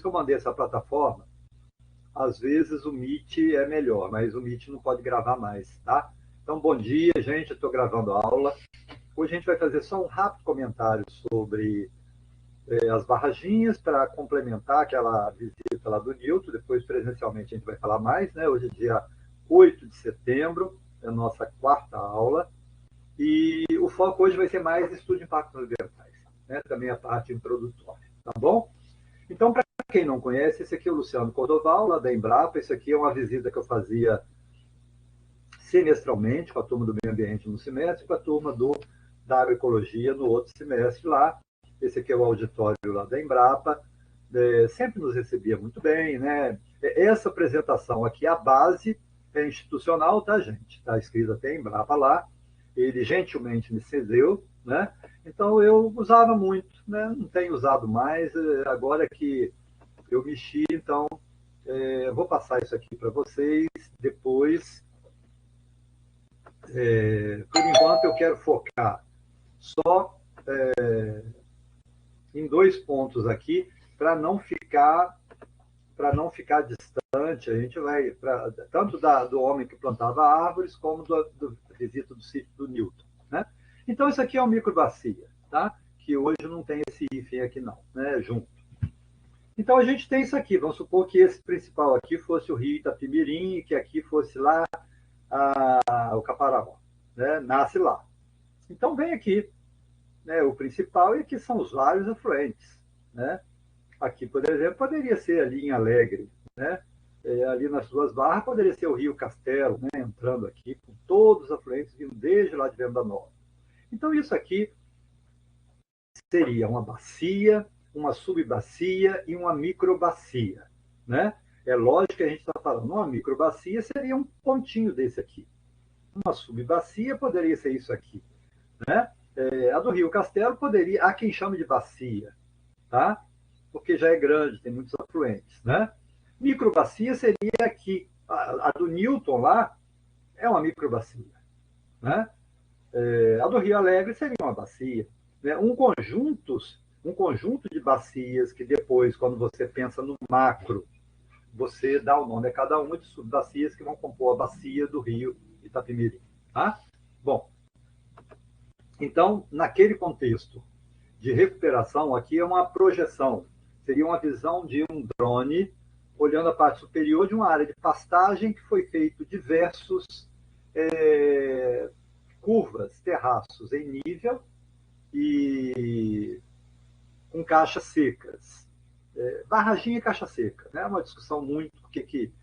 que eu mandei essa plataforma, às vezes o Meet é melhor, mas o Meet não pode gravar mais, tá? Então, bom dia, gente, eu estou gravando a aula. Hoje a gente vai fazer só um rápido comentário sobre as barraginhas para complementar aquela visita lá do Newton. Depois, presencialmente, a gente vai falar mais, né? Hoje é dia 8 de setembro, é a nossa quarta aula. E o foco hoje vai ser mais estudo de impactos ambientais, né? Também a parte introdutória, tá bom? Então, para quem não conhece, esse aqui é o Luciano Cordoval, lá da Embrapa. Esse aqui é uma visita que eu fazia semestralmente com a turma do meio ambiente no semestre, com a turma da agroecologia no outro semestre lá. Esse aqui é o auditório lá da Embrapa. Sempre nos recebia muito bem, né? Essa apresentação aqui, a base é institucional, tá, gente? Está escrito até Embrapa lá. Ele gentilmente me cedeu, né? Então eu usava muito, né? Não tenho usado mais, agora que eu mexi, então vou passar isso aqui para vocês. Depois, por enquanto, eu quero focar só em dois pontos aqui, para não ficar distante. A gente vai tanto do homem que plantava árvores, como do visita do sítio do Newton, né? Então, isso aqui é uma microbacia, tá? Que hoje não tem esse hífen aqui não, né? Junto. Então, a gente tem isso aqui. Vamos supor que esse principal aqui fosse o rio Itapimirim e que aqui fosse lá o Caparaó, né? Nasce lá. Então, vem aqui, né? O principal, e aqui são os vários afluentes, né? Aqui, por exemplo, poderia ser ali em Alegre, né? Ali nas duas barras poderia ser o Rio Castelo, né? Entrando aqui com todos os afluentes vindo desde lá de Venda Nova. Então, isso aqui seria uma bacia, uma subbacia e uma microbacia, né? É lógico que a gente está falando, uma microbacia seria um pontinho desse aqui. Uma subbacia poderia ser isso aqui, né? A do Rio Castelo poderia, há quem chame de bacia, tá? Porque já é grande, tem muitos afluentes, né? Microbacia seria aqui, a do Newton lá é uma microbacia, né? A do Rio Alegre seria uma bacia, né? Um conjunto de bacias que depois, quando você pensa no macro, você dá o nome a cada uma de subbacias que vão compor a bacia do Rio Itapemirim, tá? Bom, então, naquele contexto de recuperação, aqui é uma projeção, seria uma visão de um drone olhando a parte superior de uma área de pastagem que foi feito diversos curvas, terraços em nível e com caixas secas. Barraginha e caixa seca, né? É uma discussão muito,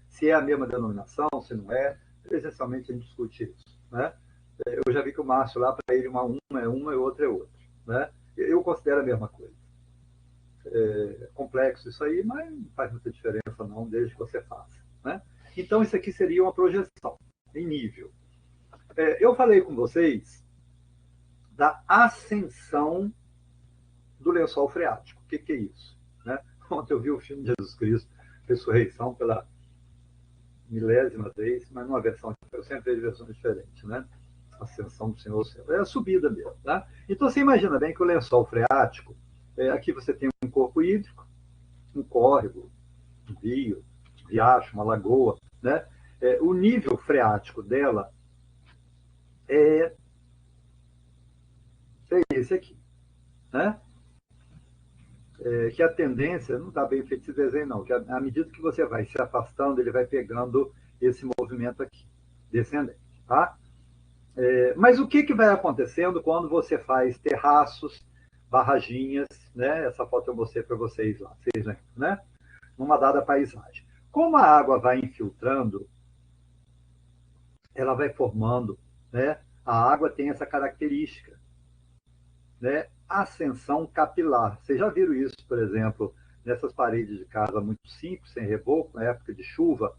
se é a mesma denominação, se não é, presencialmente a gente discute isso, né? Eu já vi que o Márcio lá, para ele, uma é uma e outra é outra, né? Eu considero a mesma coisa. É complexo isso aí, mas não faz muita diferença não, desde que você faça, né? Então, isso aqui seria uma projeção em nível. Eu falei com vocês da ascensão do lençol freático. O que é isso? Né? Ontem eu vi o filme de Jesus Cristo, Ressurreição, pela milésima vez, mas numa versão, eu sempre vejo versões diferentes, né? Ascensão do Senhor ao céu. É a subida mesmo, tá? Então você imagina bem que o lençol freático, aqui você tem um corpo hídrico, um córrego, um rio, um riacho, uma lagoa, né? O nível freático dela é esse aqui, né? Que a tendência, não está bem feito esse desenho não, que à medida que você vai se afastando, ele vai pegando esse movimento aqui, descendente, tá? Mas o que vai acontecendo quando você faz terraços, barraginhas, né? Essa foto eu mostrei para vocês lá, vocês lembram, né? Numa dada paisagem. Como a água vai infiltrando, ela vai formando, né? A água tem essa característica, né? Ascensão capilar. Vocês já viram isso, por exemplo, nessas paredes de casa muito simples, sem reboco, na época de chuva,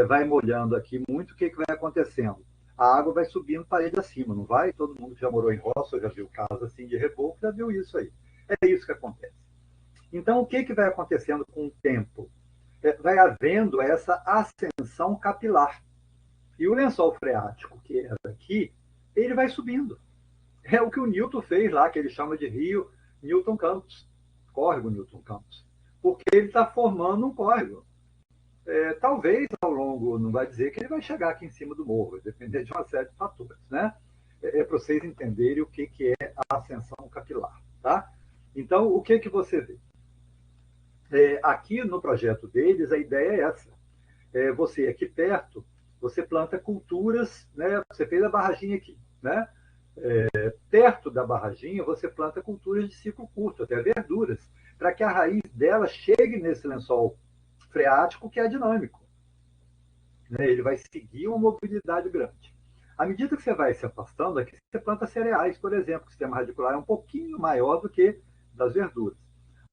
vai molhando aqui muito, o que vai acontecendo? A água vai subindo parede acima, não vai? Todo mundo que já morou em roça, já viu casa assim de reboco, já viu isso aí. É isso que acontece. Então, o que vai acontecendo com o tempo? Vai havendo essa ascensão capilar. E o lençol freático, que era aqui, ele vai subindo. É o que o Newton fez lá, que ele chama de Rio Newton Campos, córrego Newton Campos. porque ele está formando um córrego. Talvez ao longo, não vai dizer que ele vai chegar aqui em cima do morro, vai depender de uma série de fatores, né? Para vocês entenderem o que é a ascensão capilar, tá? Então, o que você vê? Aqui no projeto deles, a ideia é essa. Você aqui perto, você planta culturas, né? Você fez a barraginha aqui, né? Perto da barraginha, você planta culturas de ciclo curto, até verduras, para que a raiz dela chegue nesse lençol freático que é dinâmico. Né? Ele vai seguir uma mobilidade grande. À medida que você vai se afastando, aqui você planta cereais, por exemplo, que o sistema radicular é um pouquinho maior do que das verduras.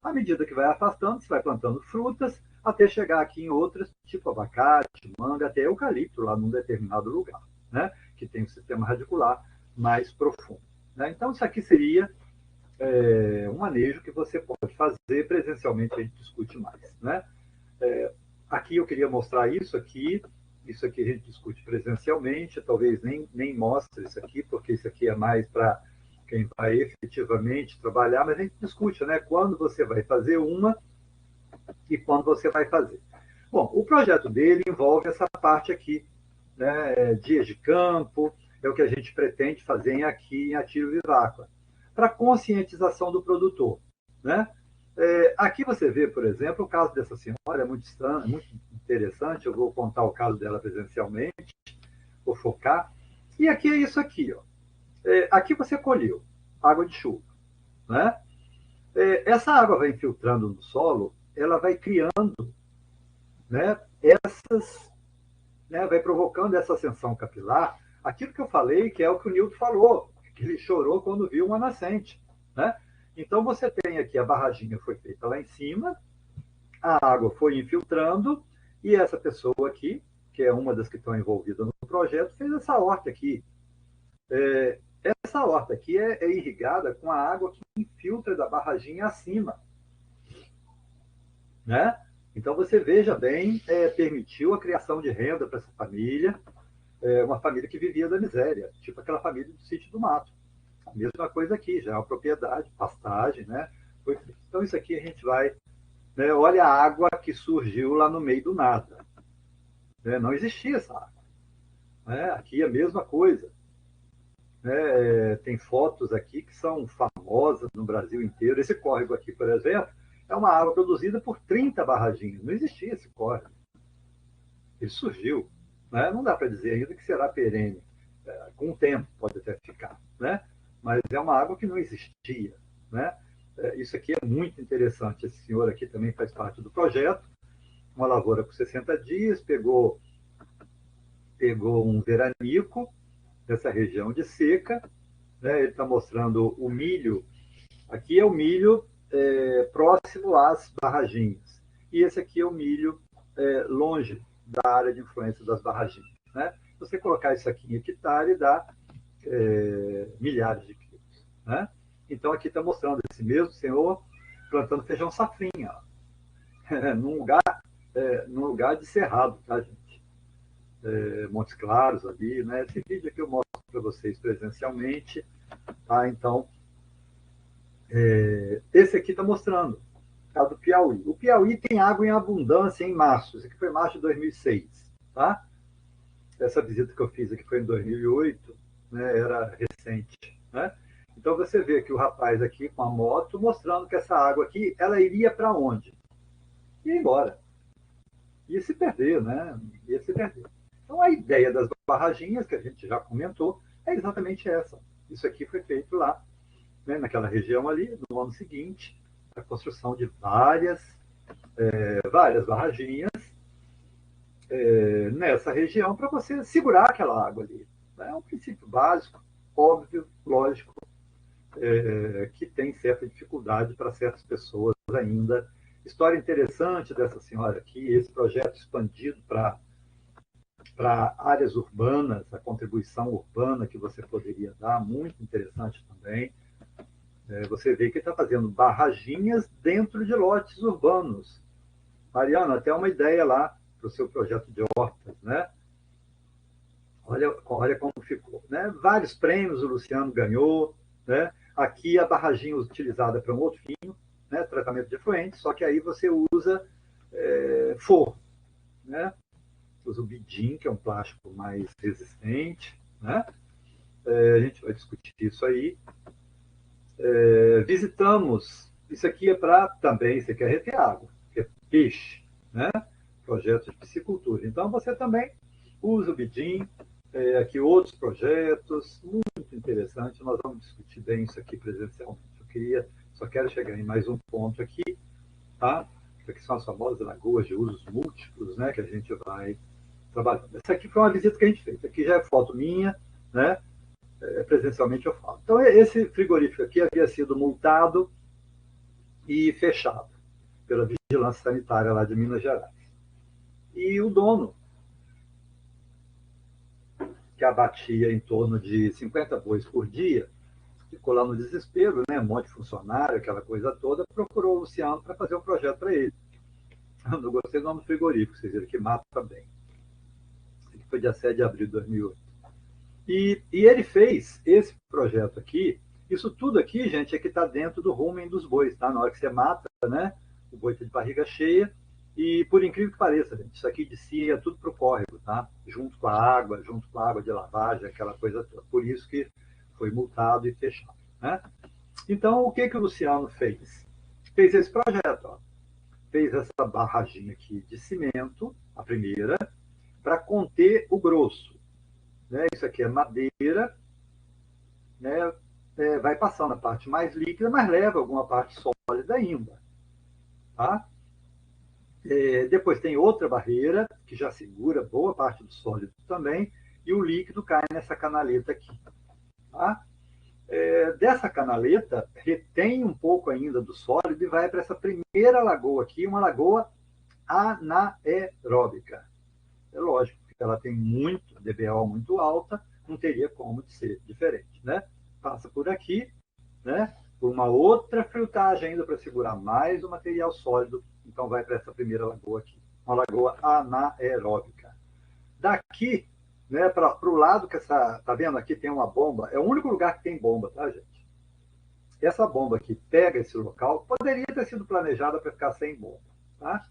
À medida que vai afastando, você vai plantando frutas, até chegar aqui em outras, tipo abacate, manga, até eucalipto, lá num determinado lugar, né? Que tem um sistema radicular mais profundo. Né? Então, isso aqui seria um manejo que você pode fazer presencialmente, a gente discute mais. Né? Aqui eu queria mostrar isso aqui a gente discute presencialmente, talvez nem mostre isso aqui, porque isso aqui é mais para quem vai efetivamente trabalhar, mas a gente discute, né? Quando você vai fazer uma e quando você vai fazer. Bom, o projeto dele envolve essa parte aqui, né? Dias de campo, é o que a gente pretende fazer aqui em Ativo Viváqua, para conscientização do produtor, né? Aqui você vê, por exemplo, o caso dessa senhora, é muito estranho, é muito interessante, eu vou contar o caso dela presencialmente, vou focar. E aqui é isso aqui, ó. Aqui você colheu água de chuva, né? Essa água vai infiltrando no solo, ela vai criando, né, vai provocando essa ascensão capilar, aquilo que eu falei, que é o que o Newton falou, que ele chorou quando viu uma nascente, né? Então você tem aqui a barraginha foi feita lá em cima, a água foi infiltrando e essa pessoa aqui, que é uma das que estão envolvidas no projeto, fez essa horta aqui. Essa horta aqui é irrigada com a água que infiltra da barraginha acima, né? Então você veja bem, permitiu a criação de renda para essa família, uma família que vivia da miséria, tipo aquela família do sítio do mato. A mesma coisa aqui, já é uma propriedade, pastagem, né? Então isso aqui a gente vai, né? Olha a água que surgiu lá no meio do nada, né? Não existia essa água, né? Aqui é a mesma coisa, né? Tem fotos aqui que são famosas no Brasil inteiro. Esse córrego aqui, por exemplo, é uma água produzida por 30 barraginhas. Não existia esse córrego. Ele surgiu, né? Não dá para dizer ainda que será perene. Com o tempo pode até ficar, né? Mas é uma água que não existia, né? Isso aqui é muito interessante. Esse senhor aqui também faz parte do projeto. Uma lavoura com 60 dias, pegou um veranico dessa região de seca, né? Ele está mostrando o milho. Aqui é o milho próximo às barraginhas. E esse aqui é o milho longe da área de influência das barraginhas. Né? Se você colocar isso aqui em hectare, dá milhares de quilos. Né? Então, aqui está mostrando esse mesmo senhor plantando feijão safrinha, num lugar de cerrado, tá, gente? Montes Claros ali, né? Esse vídeo aqui eu mostro para vocês presencialmente, tá? Então, esse aqui está mostrando, tá, do Piauí. O Piauí tem água em abundância em março, esse aqui foi março de 2006, tá? Essa visita que eu fiz aqui foi em 2008, né? Era recente, né? Então você vê que o rapaz aqui com a moto mostrando que essa água aqui, ela iria para onde? Ia embora. Ia se perder, né? Ia se perder. Então a ideia das barraginhas, que a gente já comentou, é exatamente essa. Isso aqui foi feito lá, né, naquela região ali, no ano seguinte, a construção de várias barraginhas nessa região para você segurar aquela água ali. É um princípio básico, óbvio, lógico, que tem certa dificuldade para certas pessoas ainda. História interessante dessa senhora aqui, esse projeto expandido para áreas urbanas, a contribuição urbana que você poderia dar, muito interessante também. Você vê que está fazendo barraginhas dentro de lotes urbanos. Mariana, até uma ideia lá para o seu projeto de hortas, né? Olha como ficou. Né? Vários prêmios o Luciano ganhou. Né? Aqui a barraginha utilizada para um outro fim, né, tratamento de efluente, só que aí você usa forro, né? Usa o bidim, que é um plástico mais resistente, né? A gente vai discutir isso aí. Visitamos, isso aqui é para também, isso aqui é reter água, que é peixe, né? Projetos de piscicultura. Então você também usa o bidim, aqui outros projetos, muito interessante, nós vamos discutir bem isso aqui presencialmente. Só quero chegar em mais um ponto aqui, tá? Aqui são as famosas lagoas de usos múltiplos, né? Que a gente vai trabalhando. Essa aqui foi uma visita que a gente fez. Aqui já é foto minha, né? Presencialmente eu falo. Então, esse frigorífico aqui havia sido multado e fechado pela Vigilância Sanitária lá de Minas Gerais. E o dono, que abatia em torno de 50 bois por dia, ficou lá no desespero, né? Um monte de funcionário, aquela coisa toda, procurou o Luciano para fazer um projeto para ele. Eu não gostei do nome do frigorífico, vocês viram que mata bem. Foi dia 7 de abril de 2008. E ele fez esse projeto aqui. Isso tudo aqui, gente, é que está dentro do rumen dos bois, tá? Na hora que você mata, né? O boi está de barriga cheia. E por incrível que pareça, gente, isso aqui descia tudo para o córrego, tá? Junto com a água de lavagem, aquela coisa toda. Por isso que foi multado e fechado, né? Então, o que o Luciano fez? Fez esse projeto, ó. Fez essa barraginha aqui de cimento, a primeira, para conter o grosso. Né? Isso aqui é madeira, né? Vai passando a parte mais líquida, mas leva alguma parte sólida ainda. Tá? Depois tem outra barreira, que já segura boa parte do sólido também, e o líquido cai nessa canaleta aqui. Tá? Dessa canaleta, retém um pouco ainda do sólido e vai para essa primeira lagoa aqui, uma lagoa anaeróbica. É lógico, porque ela tem muito DBO muito alta, não teria como de ser diferente, né? Passa por aqui, né? Por uma outra filtragem ainda para segurar mais o material sólido, então vai para essa primeira lagoa aqui, uma lagoa anaeróbica. Daqui, né, para o lado que tá vendo aqui tem uma bomba, é o único lugar que tem bomba, tá, gente? Essa bomba aqui pega esse local, poderia ter sido planejada para ficar sem bomba, tá?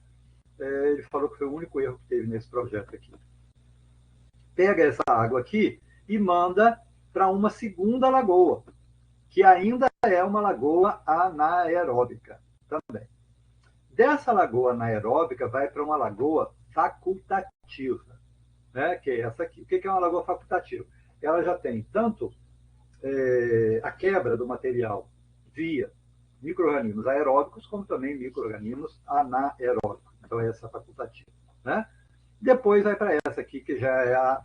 Ele falou que foi o único erro que teve nesse projeto aqui. Pega essa água aqui e manda para uma segunda lagoa, que ainda é uma lagoa anaeróbica também. Dessa lagoa anaeróbica vai para uma lagoa facultativa, né? Que é essa aqui. O que é uma lagoa facultativa? Ela já tem tanto a quebra do material via micro-organismos aeróbicos, como também micro-organismos anaeróbicos. Então, essa é facultativa, né? Depois vai para essa aqui, que já é a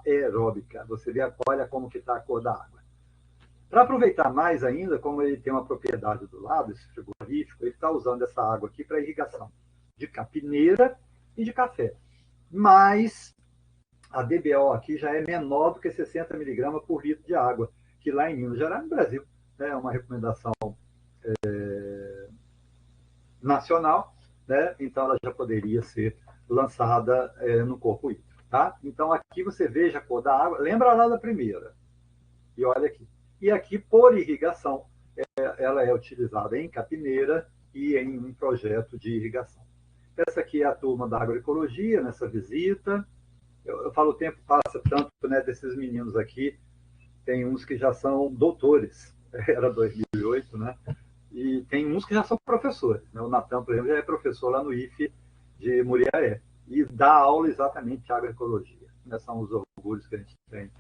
aeróbica. Você vê, olha como que está a cor da água. Para aproveitar mais ainda, como ele tem uma propriedade do lado, esse frigorífico, ele está usando essa água aqui para irrigação de capineira e de café. Mas a DBO aqui já é menor do que 60 miligramas por litro de água, que lá em Minas Gerais, no Brasil, é uma recomendação nacional, né? Então ela já poderia ser lançada no corpo hídrico. Tá? Então aqui você veja a cor da água, lembra lá da primeira, e olha aqui. E aqui, por irrigação, ela é utilizada em capineira e em um projeto de irrigação. Essa aqui é a turma da agroecologia, nessa visita. Eu falo, o tempo passa tanto, né, desses meninos aqui, tem uns que já são doutores, era 2008, né? E tem uns que já são professores. Né? O Natan, por exemplo, já é professor lá no IFE de Muriaé e dá aula exatamente de agroecologia. Né? São os orgulhos que a gente tem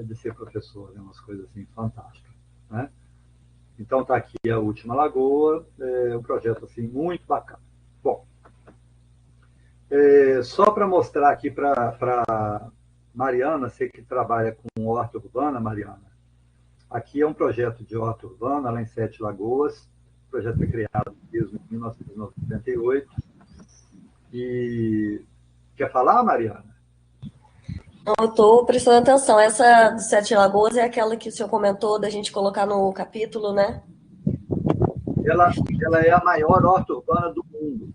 de ser professor, né? Umas coisas assim fantásticas. Né? Então está aqui a última lagoa, um projeto assim muito bacana. Bom, só para mostrar aqui para Mariana, você que trabalha com horta urbana, Mariana, aqui é um projeto de horta urbana, lá em Sete Lagoas. O projeto foi criado desde 1998. E quer falar, Mariana? Não, eu estou prestando atenção. Essa do Sete Lagoas é aquela que o senhor comentou da gente colocar no capítulo, né? Ela é a maior horta urbana do mundo.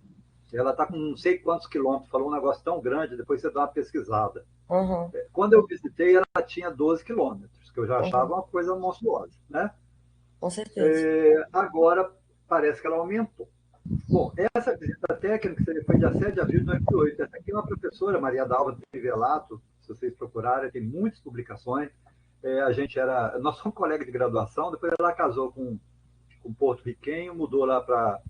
Ela está com não sei quantos quilômetros, falou um negócio tão grande, depois você dá uma pesquisada. Uhum. Quando eu visitei, ela tinha 12 quilômetros, que eu já achava uma coisa monstruosa. Né? Com certeza. Agora, parece que ela aumentou. Bom, essa visita técnica foi dia 7 de abril de 2008. Essa aqui é uma professora, Maria Dalva Trivelato, se vocês procurarem, tem muitas publicações. Nós somos colegas de graduação, depois ela casou com um porto-riquenho, mudou lá para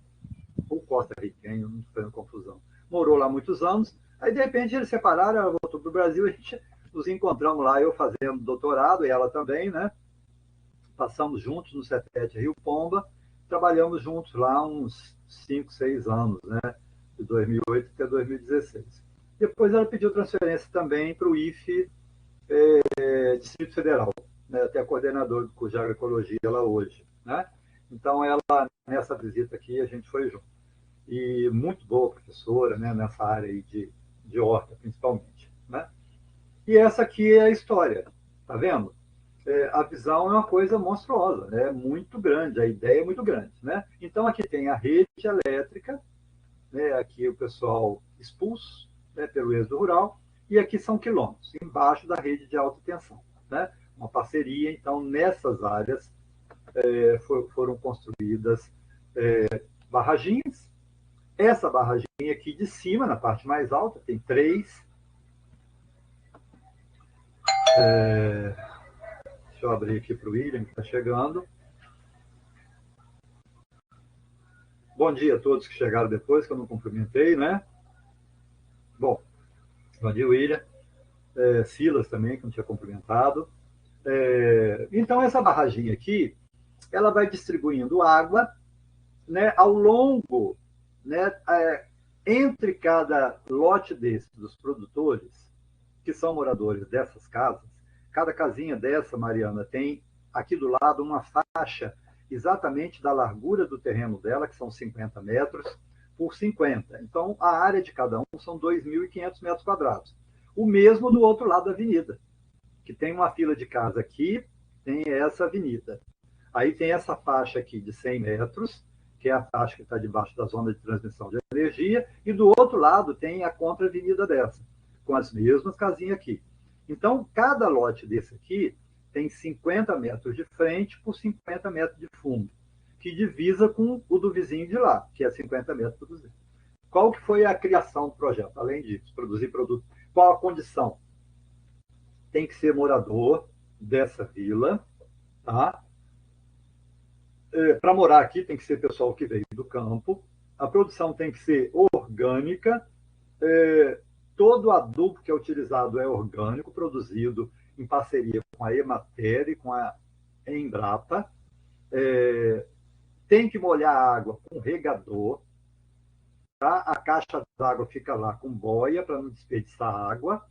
o costa-riquenho, não estou fazendo confusão. Morou lá muitos anos, aí de repente eles separaram, ela voltou para o Brasil, a gente nos encontramos lá, eu fazendo doutorado, e ela também, né? Passamos juntos no CETED Rio Pomba, trabalhamos juntos lá uns 5, 6 anos, né? De 2008 até 2016. Depois ela pediu transferência também para o IFE Distrito Federal, né? Até coordenador do curso de agroecologia lá hoje, né? Então ela, nessa visita aqui, a gente foi junto. E muito boa professora, né? Nessa área aí de horta, principalmente, né? E essa aqui é a história, tá vendo? A visão é uma coisa monstruosa, né? É muito grande, a ideia é muito grande, né? Então aqui tem a rede elétrica, né? Aqui o pessoal expulso, né? Pelo êxodo rural, e aqui são quilômetros, embaixo da rede de alta tensão, né? Uma parceria, então nessas áreas foram construídas barraginhas. Essa barraginha aqui de cima, na parte mais alta, tem 3. Deixa eu abrir aqui para o William, que está chegando. Bom dia a todos que chegaram depois, que eu não cumprimentei, né? Bom dia, William. Silas também, que não tinha cumprimentado. Então, essa barraginha aqui, ela vai distribuindo água, né, ao longo, né, entre cada lote dos produtores, que são moradores dessas casas. Cada casinha dessa, Mariana, tem aqui do lado uma faixa exatamente da largura do terreno dela, que são 50 metros por 50. Então, a área de cada um são 2.500 metros quadrados. O mesmo do outro lado da avenida, que tem uma fila de casa aqui, tem essa avenida. Aí tem essa faixa aqui de 100 metros, que é a faixa que está debaixo da zona de transmissão de energia, e do outro lado tem a contra-avenida dessa, com as mesmas casinhas aqui. Então, cada lote desse aqui tem 50 metros de frente por 50 metros de fundo, que divisa com o do vizinho de lá, que é 50 metros por 200. Qual que foi a criação do projeto? Além disso, produzir produto. Qual a condição? Tem que ser morador dessa vila, tá? Para morar aqui tem que ser pessoal que veio do campo. A produção tem que ser orgânica. Todo o adubo que é utilizado é orgânico, produzido em parceria com a Emater e com a Embrapa. Tem que molhar a água com regador. Tá? A caixa d'água fica lá com boia para não desperdiçar água.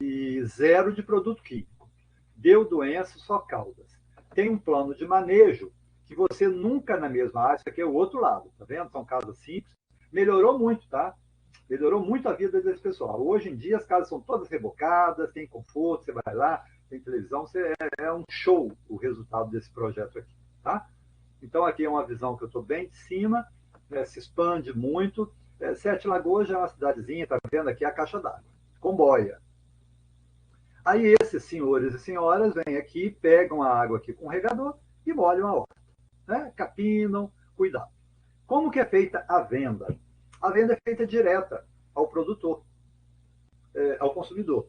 E 0 de produto químico. Deu doença, só caudas. Tem um plano de manejo que você nunca na mesma área, isso aqui é o outro lado, tá vendo? São casas simples. Melhorou muito, tá? Melhorou muito a vida desse pessoal. Hoje em dia as casas são todas rebocadas, tem conforto, você vai lá, tem televisão, é um show o resultado desse projeto aqui, tá? Então aqui é uma visão que eu estou bem de cima, se expande muito. Sete Lagoas já é uma cidadezinha, tá vendo aqui a caixa d'água, com boia. Aí esses senhores e senhoras vêm aqui, pegam a água aqui com o regador e molham a horta, né? Capinam, cuidado. Como que é feita a venda? A venda é feita direta ao produtor, ao consumidor.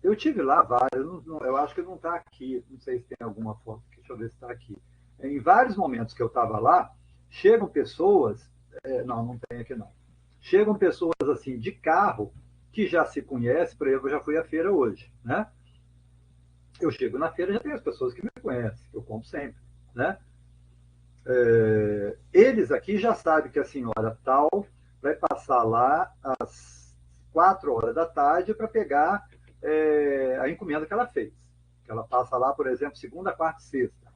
Eu tive lá várias, eu acho que não está aqui, não sei se tem alguma foto, deixa eu ver se está aqui. Em vários momentos que eu estava lá, chegam pessoas, não tem aqui não, chegam pessoas assim de carro, que já se conhece, por exemplo, eu já fui à feira hoje, né? Eu chego na feira, já tem as pessoas que me conhecem, que eu compro sempre, né? Eles aqui já sabem que a senhora tal vai passar lá às 4 horas da tarde para pegar a encomenda que ela fez. Ela passa lá, por exemplo, segunda, quarta e sexta.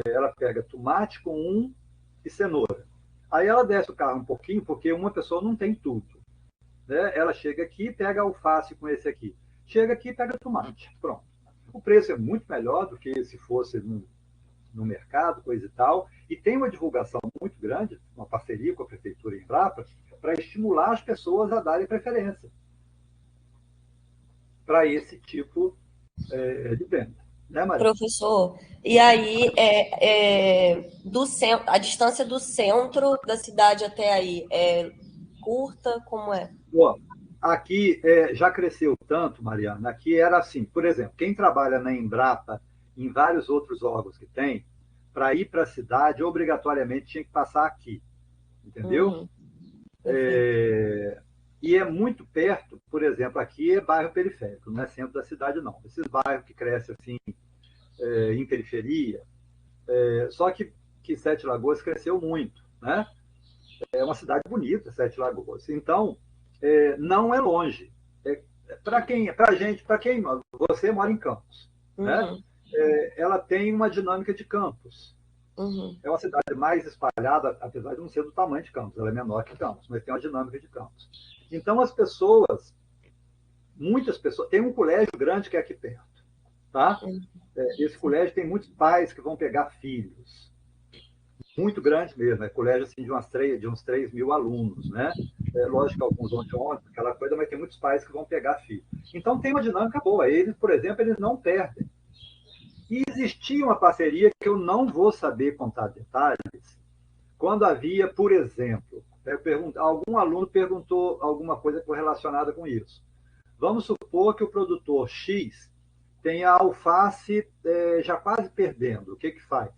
Ela pega tomate com e cenoura. Aí ela desce o carro um pouquinho, porque uma pessoa não tem tudo. Né? Ela chega aqui e pega alface com esse aqui. Chega aqui e pega tomate. Pronto. O preço é muito melhor do que se fosse no mercado, coisa e tal. E tem uma divulgação muito grande, uma parceria com a Prefeitura Embrapa, para estimular as pessoas a darem preferência para esse tipo de venda. né, Maria? Professor, e aí a distância do centro da cidade até aí é curta, como é? Ó, aqui já cresceu tanto, Mariana, aqui era assim, por exemplo, quem trabalha na Embrapa, em vários outros órgãos que tem, para ir para a cidade, obrigatoriamente tinha que passar aqui, entendeu? Uhum, perfeito. E é muito perto, por exemplo, aqui é bairro periférico, não é centro da cidade, não. Esses bairros que crescem assim, em periferia, só que Sete Lagoas cresceu muito, né? É uma cidade bonita, Sete Lagoas. Então, não é longe. Para quem, para gente, para quem você mora em Campos, né? Uhum, Ela tem uma dinâmica de Campos. uhum, É uma cidade mais espalhada, apesar de não ser do tamanho de Campos, ela é menor que Campos, mas tem uma dinâmica de Campos. Então, as pessoas, muitas pessoas, tem um colégio grande que é aqui perto, tá? uhum. Esse colégio tem muitos pais que vão pegar filhos, muito grande mesmo, é colégio assim, de uns 3 mil alunos, né? Lógico que alguns vão de ônibus, aquela coisa, mas tem muitos pais que vão pegar filho. Então tem uma dinâmica boa. Eles, por exemplo, eles não perdem. E existia uma parceria que eu não vou saber contar detalhes, quando havia, por exemplo, algum aluno perguntou alguma coisa relacionada com isso. Vamos supor que o produtor X tem a alface já quase perdendo. O que que faz?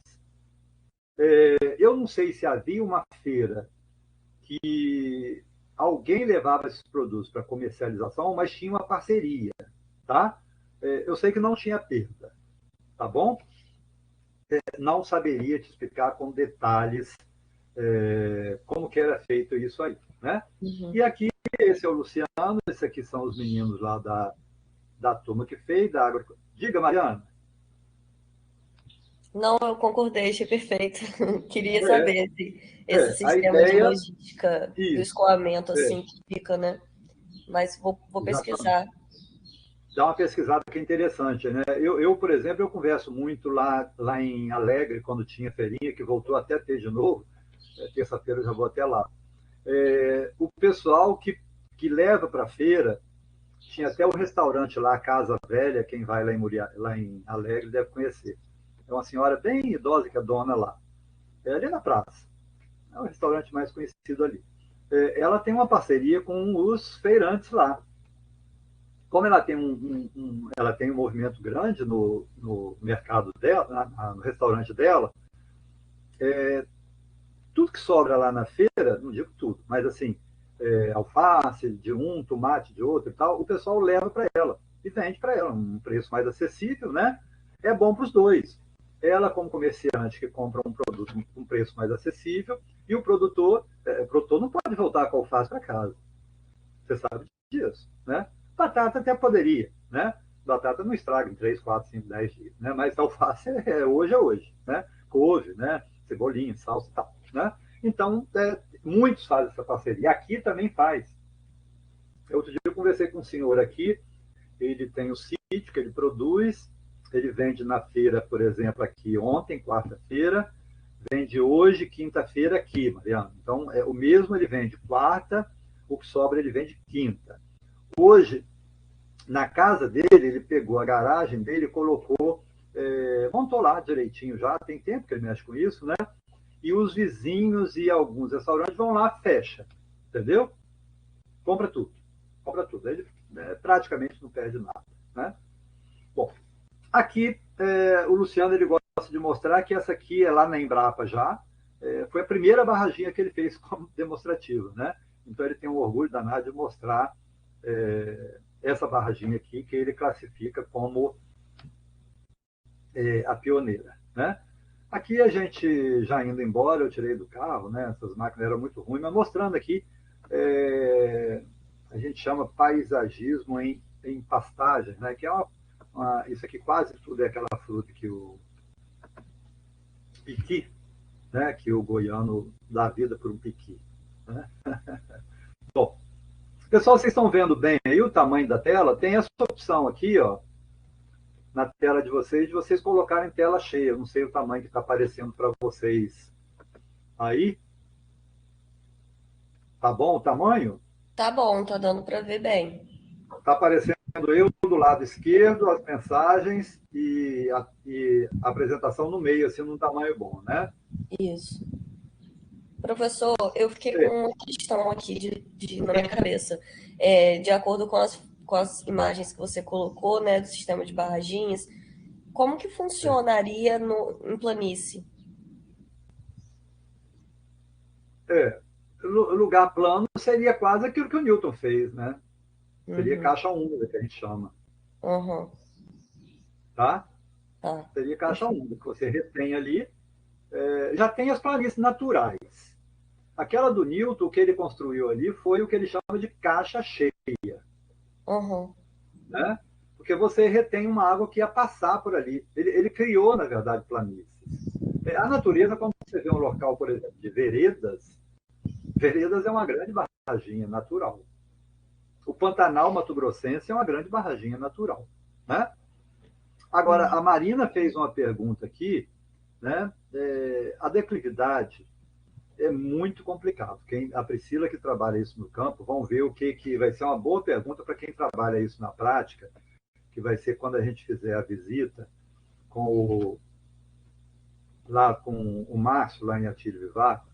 Eu não sei se havia uma feira que alguém levava esses produtos para comercialização, mas tinha uma parceria, tá? Eu sei que não tinha perda, tá bom? Não saberia te explicar com detalhes como que era feito isso aí, né? Uhum. E aqui, esse é o Luciano, esses aqui são os meninos lá da turma que fez, da agro... Diga, Mariana. Não, eu concordei, achei perfeito. Queria É, saber esse a sistema de ideia, logística do isso, escoamento, é, assim, que fica, né? Mas vou exatamente. pesquisar. Dá uma pesquisada que é interessante, né? Eu, por exemplo, eu converso muito lá em Alegre, quando tinha feirinha, que voltou até a ter de novo, terça-feira eu já vou até lá. O pessoal que leva para a feira, tinha até o restaurante lá, Casa Velha, quem vai lá em Alegre deve conhecer. É uma senhora bem idosa que é dona lá. É ali na praça. É o restaurante mais conhecido ali. Ela tem uma parceria com os feirantes lá. Como ela tem ela tem um movimento grande no mercado dela, no restaurante dela, tudo que sobra lá na feira, não digo tudo, mas assim, alface de um, tomate de outro e tal, o pessoal leva para ela e vende para ela, um preço mais acessível, né? É bom para os dois. Ela, como comerciante que compra um produto com um preço mais acessível, e o produtor não pode voltar com a alface para casa. Você sabe disso, né? Batata até poderia, né? Batata não estraga em 3, 4, 5, 10 dias, né? Mas alface hoje é hoje, né? Couve, né? Cebolinha, salsa e tal, né? Então, muitos fazem essa parceria. Aqui também faz. Outro dia eu conversei com um senhor aqui, ele tem o sítio que ele produz, ele vende na feira, por exemplo, aqui ontem, quarta-feira, vende hoje, quinta-feira, aqui, Mariana. Então, o mesmo ele vende quarta, o que sobra ele vende quinta. Hoje, na casa dele, ele pegou a garagem dele e colocou, montou lá direitinho já, tem tempo que ele mexe com isso, né? E os vizinhos e alguns restaurantes vão lá, fecha, entendeu? Compra tudo, compra tudo. Ele praticamente não perde nada, né? Bom, aqui o Luciano ele gosta de mostrar que essa aqui é lá na Embrapa já, foi a primeira barraginha que ele fez como demonstrativo, né? Então ele tem um orgulho danado de mostrar essa barraginha aqui que ele classifica como a pioneira, né? Aqui a gente já indo embora, eu tirei do carro, né? Essas máquinas eram muito ruins, mas mostrando aqui, a gente chama paisagismo em pastagens, né? Que é isso aqui quase tudo é aquela fruta que o piqui, né? Que o goiano dá vida por um piqui, né? Bom, pessoal, vocês estão vendo bem aí o tamanho da tela? Tem essa opção aqui, ó, na tela de vocês colocarem tela cheia. Eu não sei o tamanho que está aparecendo para vocês aí. Tá bom o tamanho? Tá bom, tá dando para ver bem. Tá aparecendo eu do lado esquerdo, as mensagens e a apresentação no meio, assim, num tamanho bom, né? Isso. Professor, eu fiquei com uma questão aqui na minha cabeça. De acordo com as imagens que você colocou, né, do sistema de barraginhas, como que funcionaria em planície? Lugar plano seria quase aquilo que o Newton fez, né? Seria Uhum. caixa úmida, que a gente chama, Uhum. tá? Tá. Seria caixa Perfeito. úmida, que você retém ali. Já tem as planícies naturais. Aquela do Newton, o que ele construiu ali foi o que ele chama de caixa cheia, Uhum. né? Porque você retém uma água que ia passar por ali. Ele criou, na verdade, planícies. A natureza, quando você vê um local, por exemplo, de veredas, veredas é uma grande barraginha natural. O Pantanal Mato-Grossense é uma grande barraginha natural, né? Agora, Uhum. a Marina fez uma pergunta aqui, né? A declividade é muito complicado. A Priscila que trabalha isso no campo, vão ver o que vai ser uma boa pergunta para quem trabalha isso na prática, que vai ser quando a gente fizer a visita com lá com o Márcio, lá em Atílio Vivar,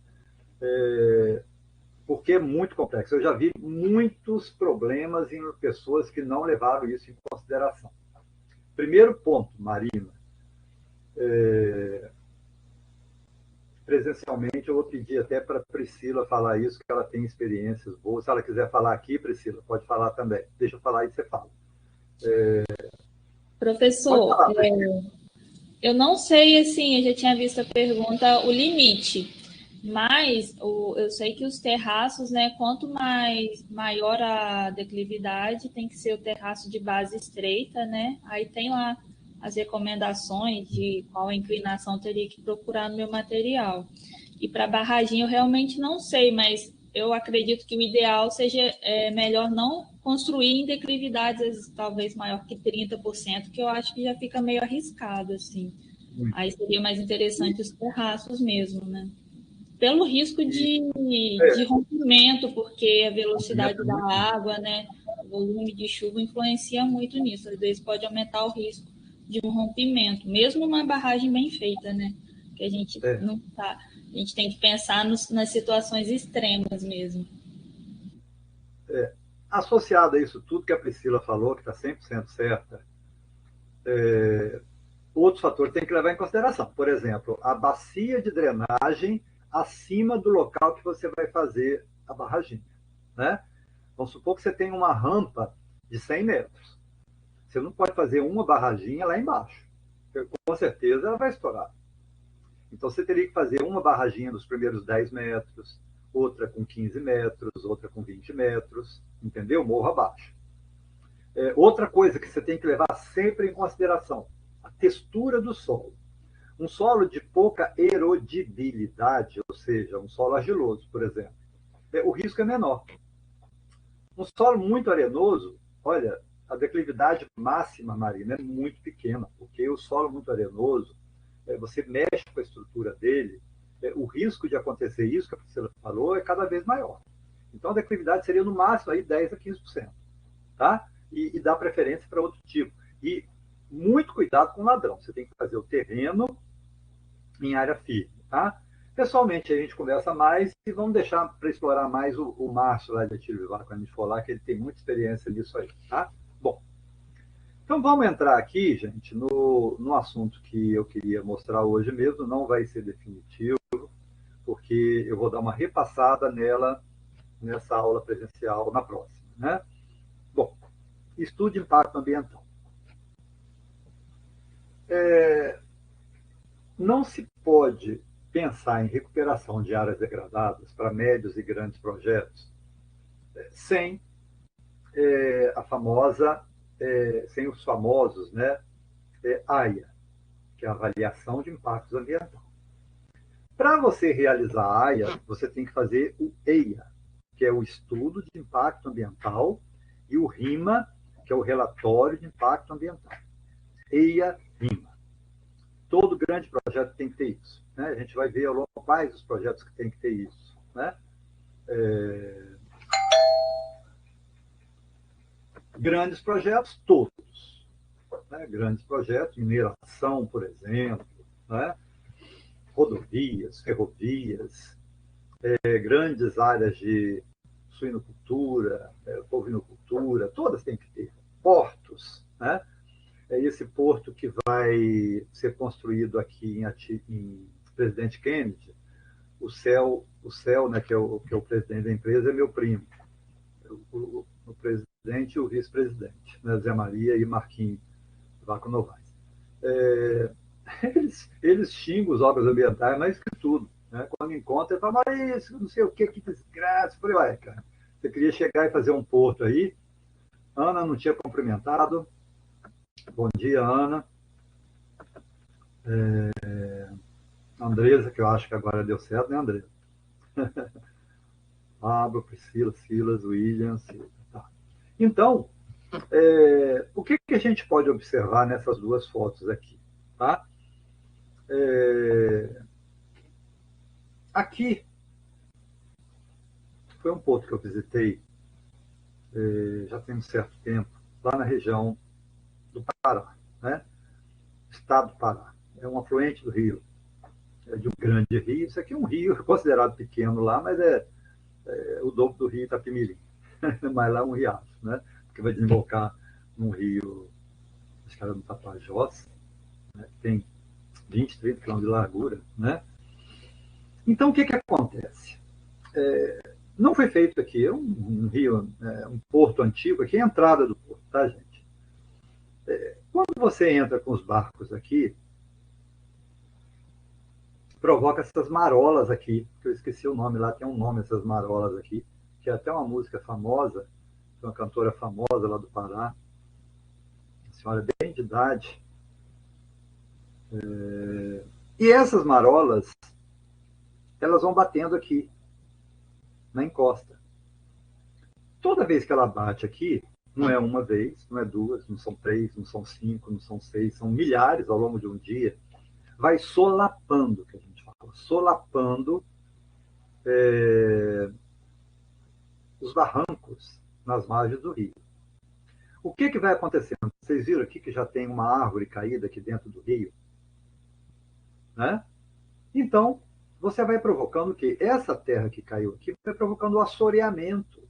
porque é muito complexo. Eu já vi muitos problemas em pessoas que não levaram isso em consideração. Primeiro ponto, Marina, presencialmente, eu vou pedir até para a Priscila falar isso, que ela tem experiências boas. Se ela quiser falar aqui, Priscila, pode falar também. Deixa eu falar e você fala. Pode Professor, falar, Priscila. eu não sei, assim, eu já tinha visto a pergunta, o limite, mas eu sei que os terraços, né, quanto maior a declividade, tem que ser o terraço de base estreita, né? Aí tem lá as recomendações de qual inclinação teria que procurar no meu material. E para barragem eu realmente não sei, mas eu acredito que o ideal seja melhor não construir em declividades talvez maior que 30%, que eu acho que já fica meio arriscado, assim. Aí seria mais interessante os terraços mesmo, né? Pelo risco E, de rompimento, porque a velocidade é da muito. água, né? O volume de chuva influencia muito nisso. Às vezes pode aumentar o risco de um rompimento, mesmo uma barragem bem feita, né? Que a gente É. não tá. A gente tem que pensar nas situações extremas mesmo. Associado a isso tudo que a Priscila falou, que está 100% certa, outros fatores tem que levar em consideração. Por exemplo, a bacia de drenagem acima do local que você vai fazer a barragem, né? Vamos supor que você tem uma rampa de 100 metros. Você não pode fazer uma barraginha lá embaixo. Com certeza ela vai estourar. Então você teria que fazer uma barraginha nos primeiros 10 metros, outra com 15 metros, outra com 20 metros, entendeu? Morro abaixo. Outra coisa que você tem que levar sempre em consideração, a textura do solo. Um solo de pouca erodibilidade, ou seja, um solo argiloso, por exemplo, o risco é menor. Um solo muito arenoso, olha, a declividade máxima, Marina, é muito pequena, porque o solo muito arenoso, você mexe com a estrutura dele, o risco de acontecer isso que a Priscila falou é cada vez maior. Então a declividade seria no máximo aí 10 a 15%, tá? E dá preferência para outro tipo. E muito cuidado com o ladrão. Você tem que fazer o terreno em área firme, tá? Pessoalmente, a gente conversa mais e vamos deixar para explorar mais o Márcio lá de Atílio Vivar, quando a gente for lá, que ele tem muita experiência nisso aí, tá? Bom, então vamos entrar aqui, gente, no assunto que eu queria mostrar hoje mesmo. Não vai ser definitivo, porque eu vou dar uma repassada nessa aula presencial na próxima, né? Bom, estude impacto ambiental. Não se pode pensar em recuperação de áreas degradadas para médios e grandes projetos sem a famosa, sem os famosos, né, AIA, que é a Avaliação de Impactos Ambientais. Para você realizar a AIA, você tem que fazer o EIA, que é o Estudo de Impacto Ambiental, e o RIMA, que é o Relatório de Impacto Ambiental. EIA, RIMA. Todo grande projeto tem que ter isso, né? A gente vai ver ao longo quais os projetos que tem que ter isso, né? Grandes projetos, todos. Né? Grandes projetos, mineração, por exemplo, né? Rodovias, ferrovias, grandes áreas de suinocultura, bovinocultura, todas têm que ter. Portos, né? É esse porto que vai ser construído aqui em Presidente Kennedy, o céu, né, que é o presidente da empresa, é meu primo. O presidente e o vice-presidente, né, Zé Maria e Marquinhos Vaco Novaes. Eles xingam as obras ambientais mais que tudo. Né? Quando encontram, ele fala, mas isso, não sei o que desgraça. Eu falei, ué, cara, você queria chegar e fazer um porto aí? Ana não tinha cumprimentado. Bom dia, Ana. Andresa, que eu acho que agora deu certo, né, Andresa? Pablo, Priscila, Silas, Williams. Tá. Então, o que a gente pode observar nessas duas fotos aqui? Tá? Aqui foi um ponto que eu visitei já tem um certo tempo, lá na região do Pará, né? Estado do Pará. É um afluente do rio, de um grande rio. Isso aqui é um rio considerado pequeno lá, mas é o dobro do rio Itapemirim. Mas lá é um riacho, né? Porque vai desembocar num rio, acho que era no Tapajós, né? Que tem 20, 30 quilômetros de largura, né? Então, o que acontece? Não foi feito aqui, é um rio, um porto antigo, aqui é a entrada do porto, tá, gente? Quando você entra com os barcos aqui, provoca essas marolas aqui, que eu esqueci o nome lá, tem um nome essas marolas aqui, que é até uma música famosa, uma cantora famosa lá do Pará, uma senhora bem de idade. E essas marolas, elas vão batendo aqui, na encosta. Toda vez que ela bate aqui, não é uma vez, não é duas, não são três, não são cinco, não são seis, são milhares ao longo de um dia, vai solapando, que a gente fala, solapando os barrancos nas margens do rio. O que vai acontecendo? Vocês viram aqui que já tem uma árvore caída aqui dentro do rio? Né? Então, você vai provocando que essa terra que caiu aqui vai provocando o assoreamento.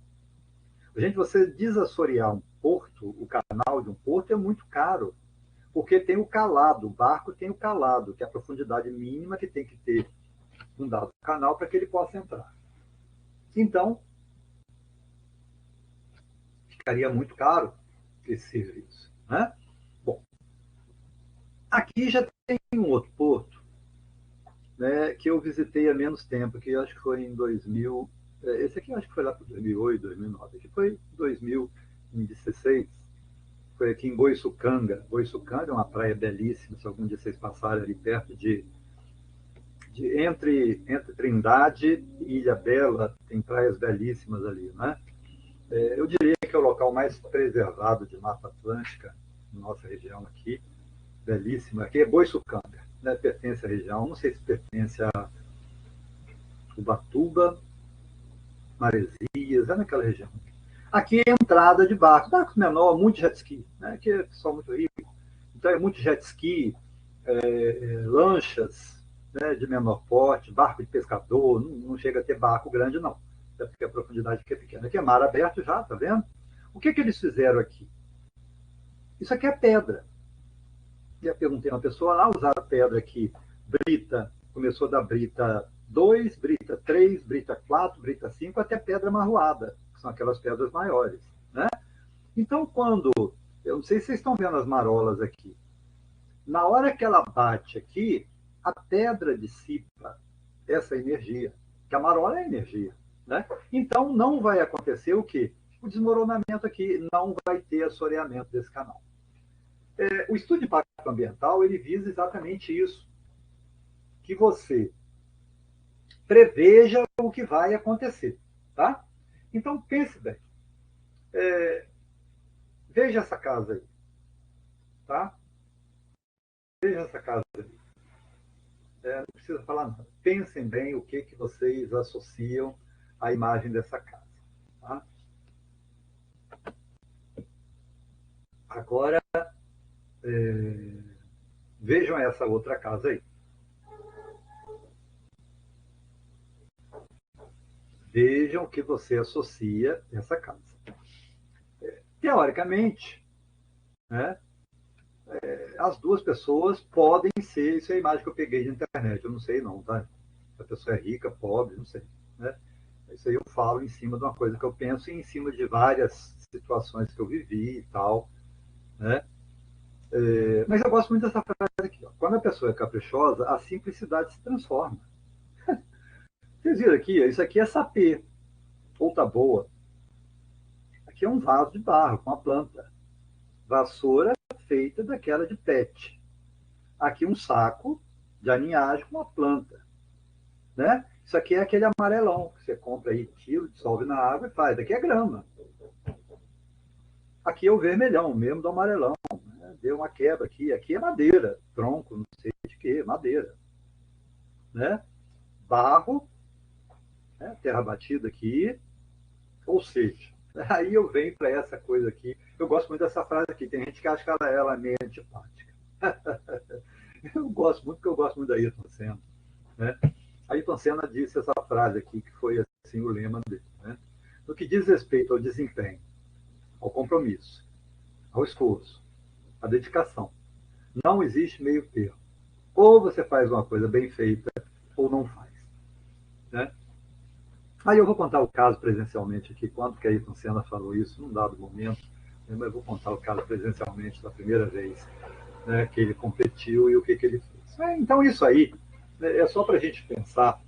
Gente, você desassorear um porto, o canal de um porto é muito caro, porque tem o calado, o barco tem o calado, que é a profundidade mínima que tem que ter um dado canal para que ele possa entrar. Então, ficaria muito caro esse serviço. Né? Bom, aqui já tem um outro porto, né, que eu visitei há menos tempo, que eu acho que foi em 2000. Esse aqui eu acho que foi lá para 2008, 2009. Aqui foi 2016. Foi aqui em Boiçucanga. Boiçucanga é uma praia belíssima. Se algum dia vocês passarem ali perto entre Trindade e Ilha Bela, tem praias belíssimas ali, né? Eu diria que é o local mais preservado de Mata Atlântica, na nossa região aqui. Belíssima. Aqui é Boiçucanga, né? Pertence à região, não sei se pertence a Ubatuba, Maresias, é naquela região. Aqui é entrada de barco, barco menor, muito jet ski, né? Aqui é pessoal muito rico. Então é muito jet ski, lanchas, né, de menor porte, barco de pescador, não chega a ter barco grande, não. Até porque a profundidade aqui é pequena. Aqui é mar aberto já, tá vendo? O que eles fizeram aqui? Isso aqui é pedra. E eu perguntei a uma pessoa lá, usaram pedra aqui, brita, começou da brita 2, brita 3, brita 4, brita 5, até pedra marroada, que são aquelas pedras maiores. Né? Então, eu não sei se vocês estão vendo as marolas aqui, na hora que ela bate aqui, a pedra dissipa essa energia, que a marola é energia. Né? Então, não vai acontecer o quê? O desmoronamento aqui, não vai ter assoreamento desse canal. O estudo de impacto ambiental, ele visa exatamente isso, que você preveja o que vai acontecer. Tá? Então, pense bem. Veja essa casa aí. Tá? Veja essa casa aí. Não precisa falar nada. Pensem bem o que vocês associam à imagem dessa casa. Tá? Agora, vejam essa outra casa aí. Vejam que você associa essa casa. Teoricamente, né, as duas pessoas podem ser, isso é a imagem que eu peguei de internet, eu não sei não, tá? Se a pessoa é rica, pobre, não sei, né? Isso aí eu falo em cima de uma coisa que eu penso e em cima de várias situações que eu vivi e tal, né? Mas eu gosto muito dessa frase aqui, ó. Quando a pessoa é caprichosa, a simplicidade se transforma. Vocês viram aqui? Isso aqui é sapê, ou tá boa. Aqui é um vaso de barro com uma planta. Vassoura feita daquela de PET. Aqui um saco de aninhagem com uma planta, né? Isso aqui é aquele amarelão que você compra aí, tira, dissolve na água e faz. Aqui é grama. Aqui é o vermelhão, mesmo do amarelão. Né? Deu uma quebra aqui. Aqui é madeira, tronco, não sei de que, madeira. Né? Barro, né? Terra batida aqui. Ou seja, aí eu venho para essa coisa aqui. Eu gosto muito dessa frase aqui. Tem gente que acha que ela é meio antipática. Eu gosto muito, porque eu gosto muito da Ayrton Senna. Né? Ayrton Senna disse essa frase aqui, que foi assim o lema dele. Né? No que diz respeito ao desempenho, ao compromisso, ao esforço, à dedicação, não existe meio termo. Ou você faz uma coisa bem feita, ou não faz. Né? Aí eu vou contar o caso presencialmente aqui, quando que a Ayrton Senna falou isso, num dado momento, mas eu vou contar o caso presencialmente da primeira vez, né, que ele competiu e o que ele fez. Então isso aí é só para a gente pensar,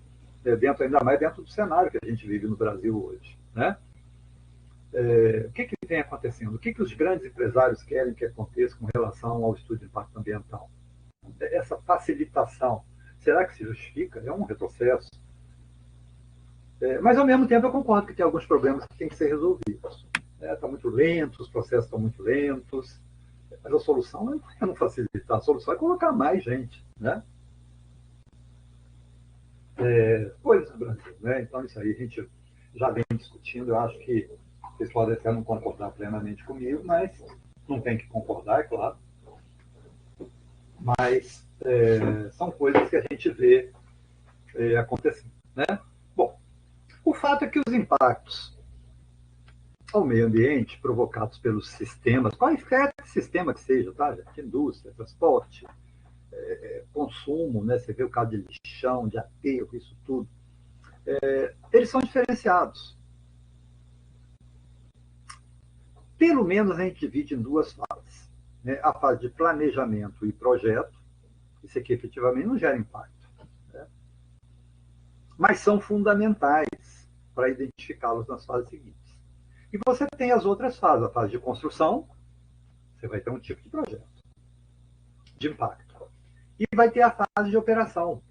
dentro, ainda mais dentro do cenário que a gente vive no Brasil hoje. Né? O que vem acontecendo? O que os grandes empresários querem que aconteça com relação ao estudo de impacto ambiental? Essa facilitação, será que se justifica? É um retrocesso. Mas, ao mesmo tempo, eu concordo que tem alguns problemas que têm que ser resolvidos. Está muito lento, os processos estão muito lentos, mas a solução não é não facilitar, a solução é colocar mais gente. Né? Coisas do Brasil. Né? Então, isso aí a gente já vem discutindo. Eu acho que vocês podem até não concordar plenamente comigo, mas não tem que concordar, é claro. Mas são coisas que a gente vê acontecendo. Né? Bom, o fato é que os impactos ao meio ambiente provocados pelos sistemas, qualquer sistema que seja, tá, gente? Indústria, transporte, consumo, né? Você vê o caso de lixão, de aterro, isso tudo, eles são diferenciados. Pelo menos a gente divide em duas fases. Né? A fase de planejamento e projeto, isso aqui efetivamente não gera impacto. Né? Mas são fundamentais para identificá-los nas fases seguintes. E você tem as outras fases, a fase de construção, você vai ter um tipo de projeto, de impacto. E vai ter a fase de operação,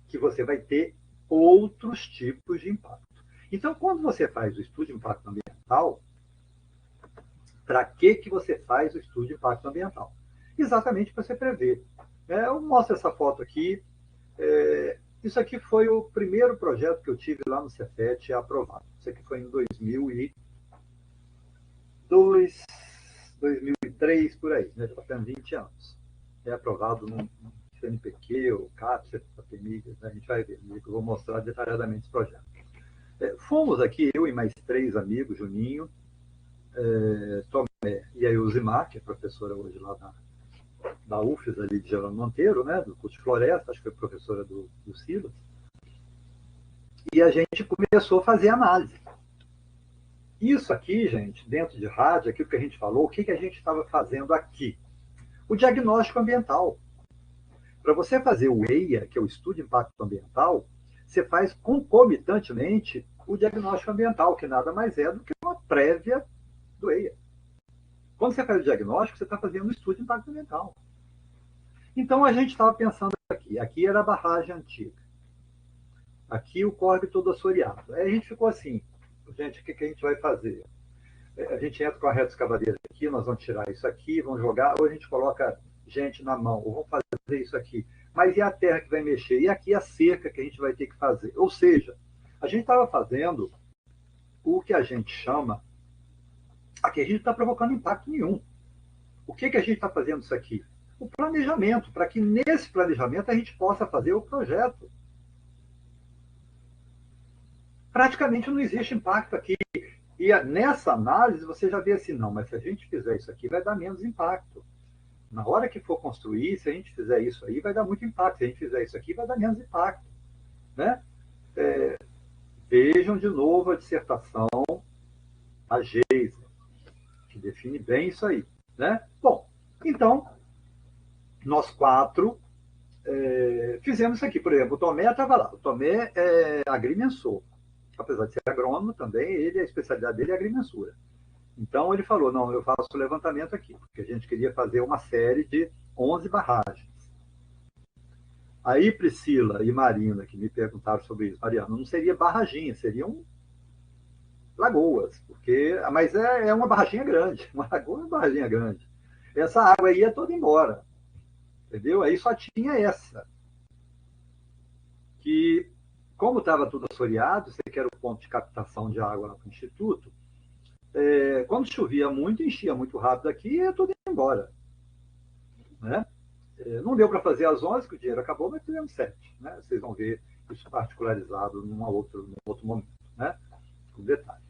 que você vai ter outros tipos de impacto. Então, quando você faz o estudo de impacto ambiental, para que você faz o estudo de impacto ambiental? Exatamente para você prever. Eu mostro essa foto aqui. Isso aqui foi o primeiro projeto que eu tive lá no Cefet aprovado. Isso aqui foi em 2002, 2003, por aí, né? Já tem 20 anos. É aprovado no CNPq, o CAPS, a PEMIG, né? A gente vai ver, eu vou mostrar detalhadamente esse projeto. Fomos aqui, eu e mais 3 amigos, Juninho, Tomé e a Elzimar, que é professora hoje lá da UFES, ali de Geraldo Monteiro, né, do curso de Floresta, acho que foi professora do Silas, e a gente começou a fazer análise. Isso aqui, gente, dentro de rádio, aquilo que a gente falou, o que a gente estava fazendo aqui? O diagnóstico ambiental. Para você fazer o EIA, que é o Estudo de Impacto Ambiental, você faz concomitantemente o diagnóstico ambiental, que nada mais é do que uma prévia do EIA. Quando você faz o diagnóstico, você está fazendo o estudo de impacto ambiental. Então, a gente estava pensando aqui era a barragem antiga. Aqui o córrego todo assoreado. Aí a gente ficou assim, gente, o que a gente vai fazer? A gente entra com a reta escavadeira aqui, nós vamos tirar isso aqui, vamos jogar, ou a gente coloca gente na mão, ou vamos fazer isso aqui. Mas e a terra que vai mexer? E aqui a cerca que a gente vai ter que fazer? Ou seja, a gente estava fazendo o que a gente chama... Aqui a gente não está provocando impacto nenhum. O que a gente está fazendo isso aqui? O planejamento, para que nesse planejamento a gente possa fazer o projeto. Praticamente não existe impacto aqui. E nessa análise você já vê assim, não, mas se a gente fizer isso aqui vai dar menos impacto. Na hora que for construir, se a gente fizer isso aí, vai dar muito impacto. Se a gente fizer isso aqui, vai dar menos impacto. Né? Vejam de novo a dissertação, a Geisa, que define bem isso aí. Né? Bom, então, nós 4 fizemos isso aqui. Por exemplo, o Tomé estava lá. O Tomé é agrimensor. Apesar de ser agrônomo também, a especialidade dele é agrimensura. Então ele falou, não, eu faço o levantamento aqui, porque a gente queria fazer uma série de 11 barragens. Aí Priscila e Marina, que me perguntaram sobre isso, Mariana, não seria barraginha, seriam lagoas, mas é uma barraginha grande, uma lagoa é uma barraginha grande. Essa água aí ia toda embora, entendeu? Aí só tinha essa, que, como estava tudo assoreado, sei que era o ponto de captação de água lá para o Instituto, quando chovia muito, enchia muito rápido aqui e ia tudo embora. Né? Não deu para fazer as 11, que o dinheiro acabou, mas fizemos 7. Né? Vocês vão ver isso particularizado num outro momento, né? Com detalhe.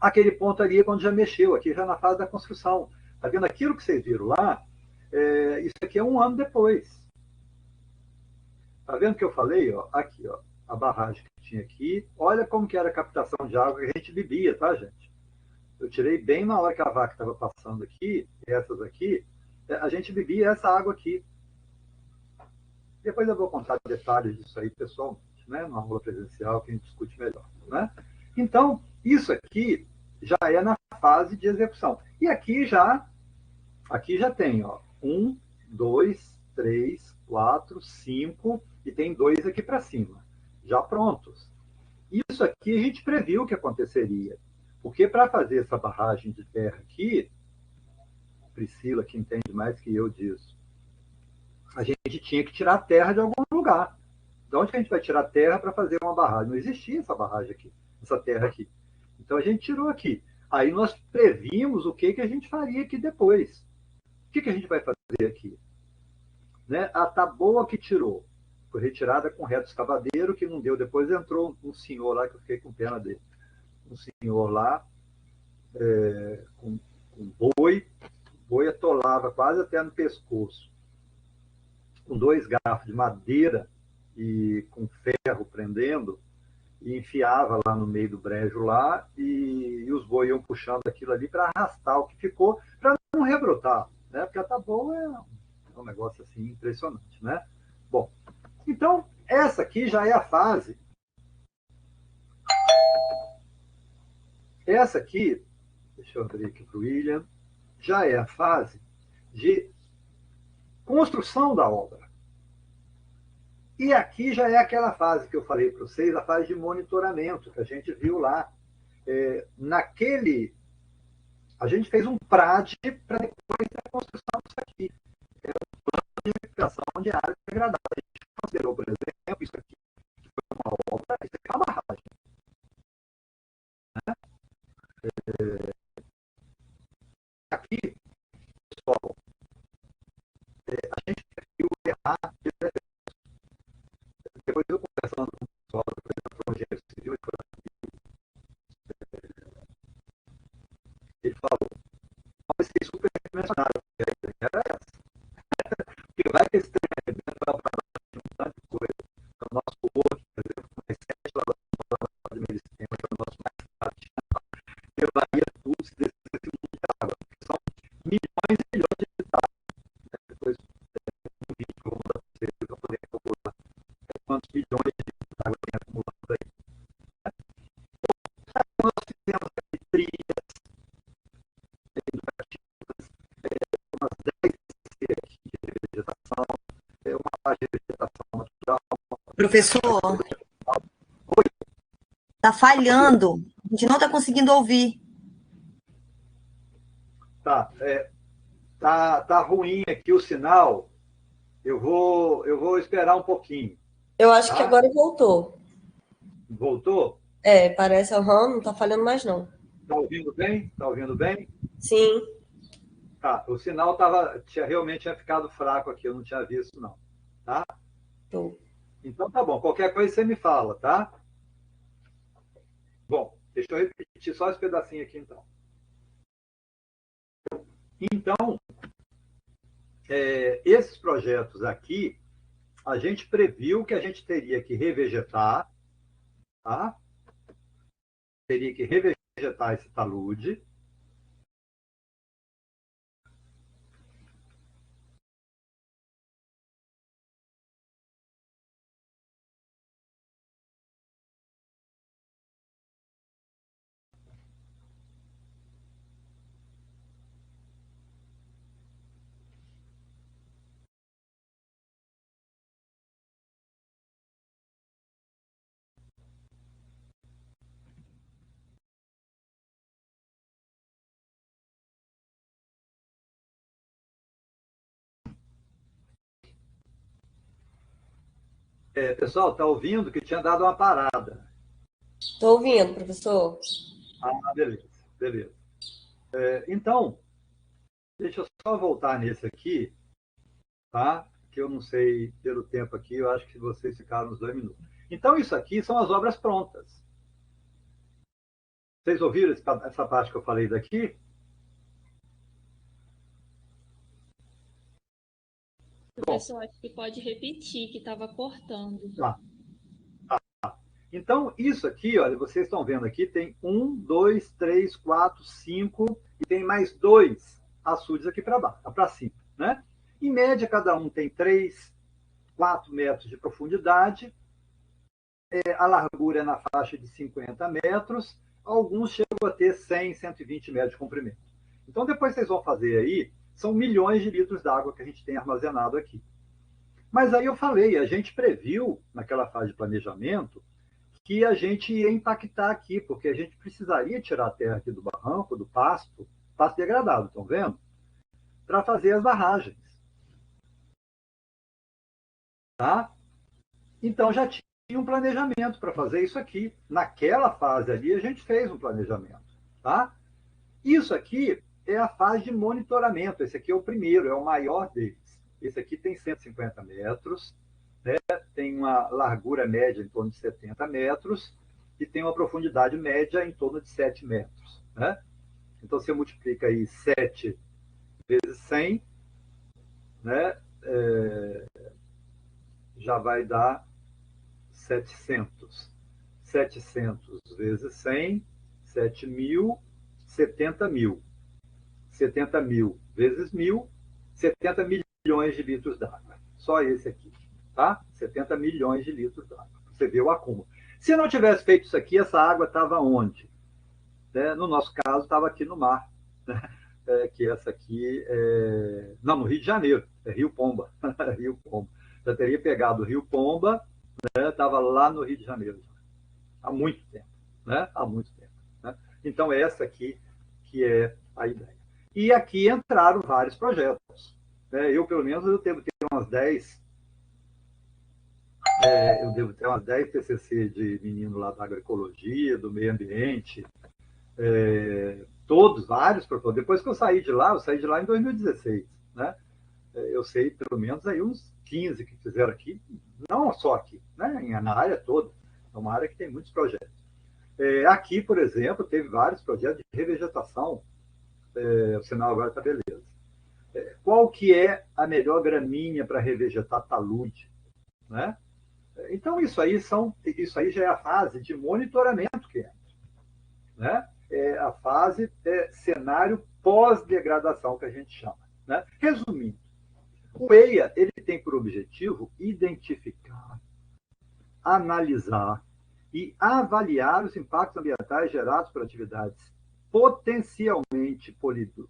Aquele ponto ali é quando já mexeu, aqui já na fase da construção. Está vendo aquilo que vocês viram lá? Isso aqui é 1 ano depois. Está vendo o que eu falei? Ó? Aqui, ó, a barragem que tinha aqui. Olha como que era a captação de água que a gente bebia, tá, gente? Eu tirei bem na hora que a vaca estava passando aqui, essas aqui, a gente bebia essa água aqui. Depois eu vou contar detalhes disso aí pessoalmente, né? Numa aula presencial que a gente discute melhor. Né? Então, isso aqui já é na fase de execução. E aqui já tem, ó, 1, 2, 3, 4, 5, e tem 2 aqui para cima, já prontos. Isso aqui a gente previu que aconteceria. Porque para fazer essa barragem de terra aqui, Priscila, que entende mais que eu disso, a gente tinha que tirar a terra de algum lugar. De onde que a gente vai tirar a terra para fazer uma barragem? Não existia essa barragem aqui, essa terra aqui. Então a gente tirou aqui. Aí nós previmos o que a gente faria aqui depois. O que a gente vai fazer aqui? Né? A taboa que tirou foi retirada com reto escavadeiro, que não deu. Depois entrou um senhor lá, que eu fiquei com pena dele. Um senhor lá, com boi atolava quase até no pescoço, com 2 garfos de madeira e com ferro prendendo, e enfiava lá no meio do brejo lá, e os bois iam puxando aquilo ali para arrastar o que ficou, para não rebrotar, né? Porque a taboa é um negócio assim impressionante, né? Bom, então essa aqui já é a fase. Essa aqui, deixa eu abrir aqui para o William, já é a fase de construção da obra. E aqui já é aquela fase que eu falei para vocês, a fase de monitoramento, que a gente viu lá. A gente fez um PRAD para depois da construção disso aqui. É um plano de recuperação de áreas degradadas. A gente considerou, por exemplo, isso aqui, que foi uma obra, isso aqui é uma barragem. Né? Aqui, pessoal, a gente viu errar. Depois eu conversando com o pessoal, por exemplo, o engenheiro civil, ele falou, vai ser super dimensionado, porque a ideia era essa. Porque vai que esse treinamento vai para um tanto de coisa. Então, o nosso work, por exemplo, com as 7 laboratórios de medicina, que é o nosso mais tradicional, levaria tudo se desse mundo de água, porque são milhões e milhões de hectares. Né? Depois, um vídeo que eu vou mandar para vocês, para poder calcular quantos milhões de água tem acumulado aí. Né? Então, nós fizemos aqui trilhas educativas, umas 10 aqui de vegetação, uma parte de vegetação natural. Professor, está falhando. A gente não está conseguindo ouvir. Tá ruim aqui o sinal. Eu vou esperar um pouquinho. Eu acho que agora voltou. Voltou? Parece, não tá falhando mais, não. Tá ouvindo bem? Tá ouvindo bem? Sim. O sinal realmente tinha ficado fraco aqui, eu não tinha visto, não. Tá? Show. Então tá bom, qualquer coisa você me fala, tá? Bom, deixa eu repetir só esse pedacinho aqui então. Então, esses projetos aqui, a gente previu que a gente teria que revegetar, tá? Teria que revegetar esse talude. Pessoal, está ouvindo que tinha dado uma parada? Estou ouvindo, professor. Beleza, beleza. Então, deixa eu só voltar nesse aqui, tá? Que eu não sei pelo tempo aqui, eu acho que vocês ficaram uns 2 minutos. Então, isso aqui são as obras prontas. Vocês ouviram essa parte que eu falei daqui? Professor, acho que pode repetir, que estava cortando. Tá. Então, isso aqui, olha, vocês estão vendo aqui, tem 1, 2, 3, 4, 5, e tem mais 2 açudes aqui para baixo, para cima, né? Em média, cada um tem 3, 4 metros de profundidade, a largura é na faixa de 50 metros, alguns chegam a ter 100, 120 metros de comprimento. Então, depois vocês vão fazer aí, são milhões de litros d'água que a gente tem armazenado aqui. Mas aí eu falei, a gente previu, naquela fase de planejamento, que a gente ia impactar aqui, porque a gente precisaria tirar a terra aqui do barranco, do pasto degradado, estão vendo? Para fazer as barragens. Tá? Então já tinha um planejamento para fazer isso aqui. Naquela fase ali, a gente fez um planejamento. Tá? Isso aqui é a fase de monitoramento. Esse aqui é o primeiro, é o maior deles. Esse aqui tem 150 metros, né? Tem uma largura média em torno de 70 metros e tem uma profundidade média em torno de 7 metros. Né? Então, você multiplica aí 7 vezes 100, né? Já vai dar 700. 700 vezes 100, 7 mil, 70 mil. 70 mil vezes 1.000, 70 milhões de litros d'água. Só esse aqui, tá? 70 milhões de litros d'água. Você vê o acúmulo. Se não tivesse feito isso aqui, essa água estava onde? No nosso caso, estava aqui no mar. Né? Que essa aqui não, no Rio de Janeiro, é Rio Pomba. Rio Pomba. Já teria pegado o Rio Pomba, estava lá no Rio de Janeiro. Há muito tempo. Né? Há muito tempo. Né? Então, essa aqui que é a ideia. E aqui entraram vários projetos. Eu, pelo menos, eu devo ter umas 10. Eu devo ter umas 10 TCC de menino lá da agroecologia, do meio ambiente. Todos, vários projetos. Depois que eu saí de lá em 2016. Né? Eu sei, pelo menos, aí uns 15 que fizeram aqui. Não só aqui, né? Na área toda. É uma área que tem muitos projetos. Aqui, por exemplo, teve vários projetos de revegetação. O sinal agora está beleza. Qual que é a melhor gramínea para revegetar talude? Né? Então, isso aí já é a fase de monitoramento que entra. Né? É a fase cenário pós-degradação, que a gente chama. Né? Resumindo, o EIA ele tem por objetivo identificar, analisar e avaliar os impactos ambientais gerados por atividades potencialmente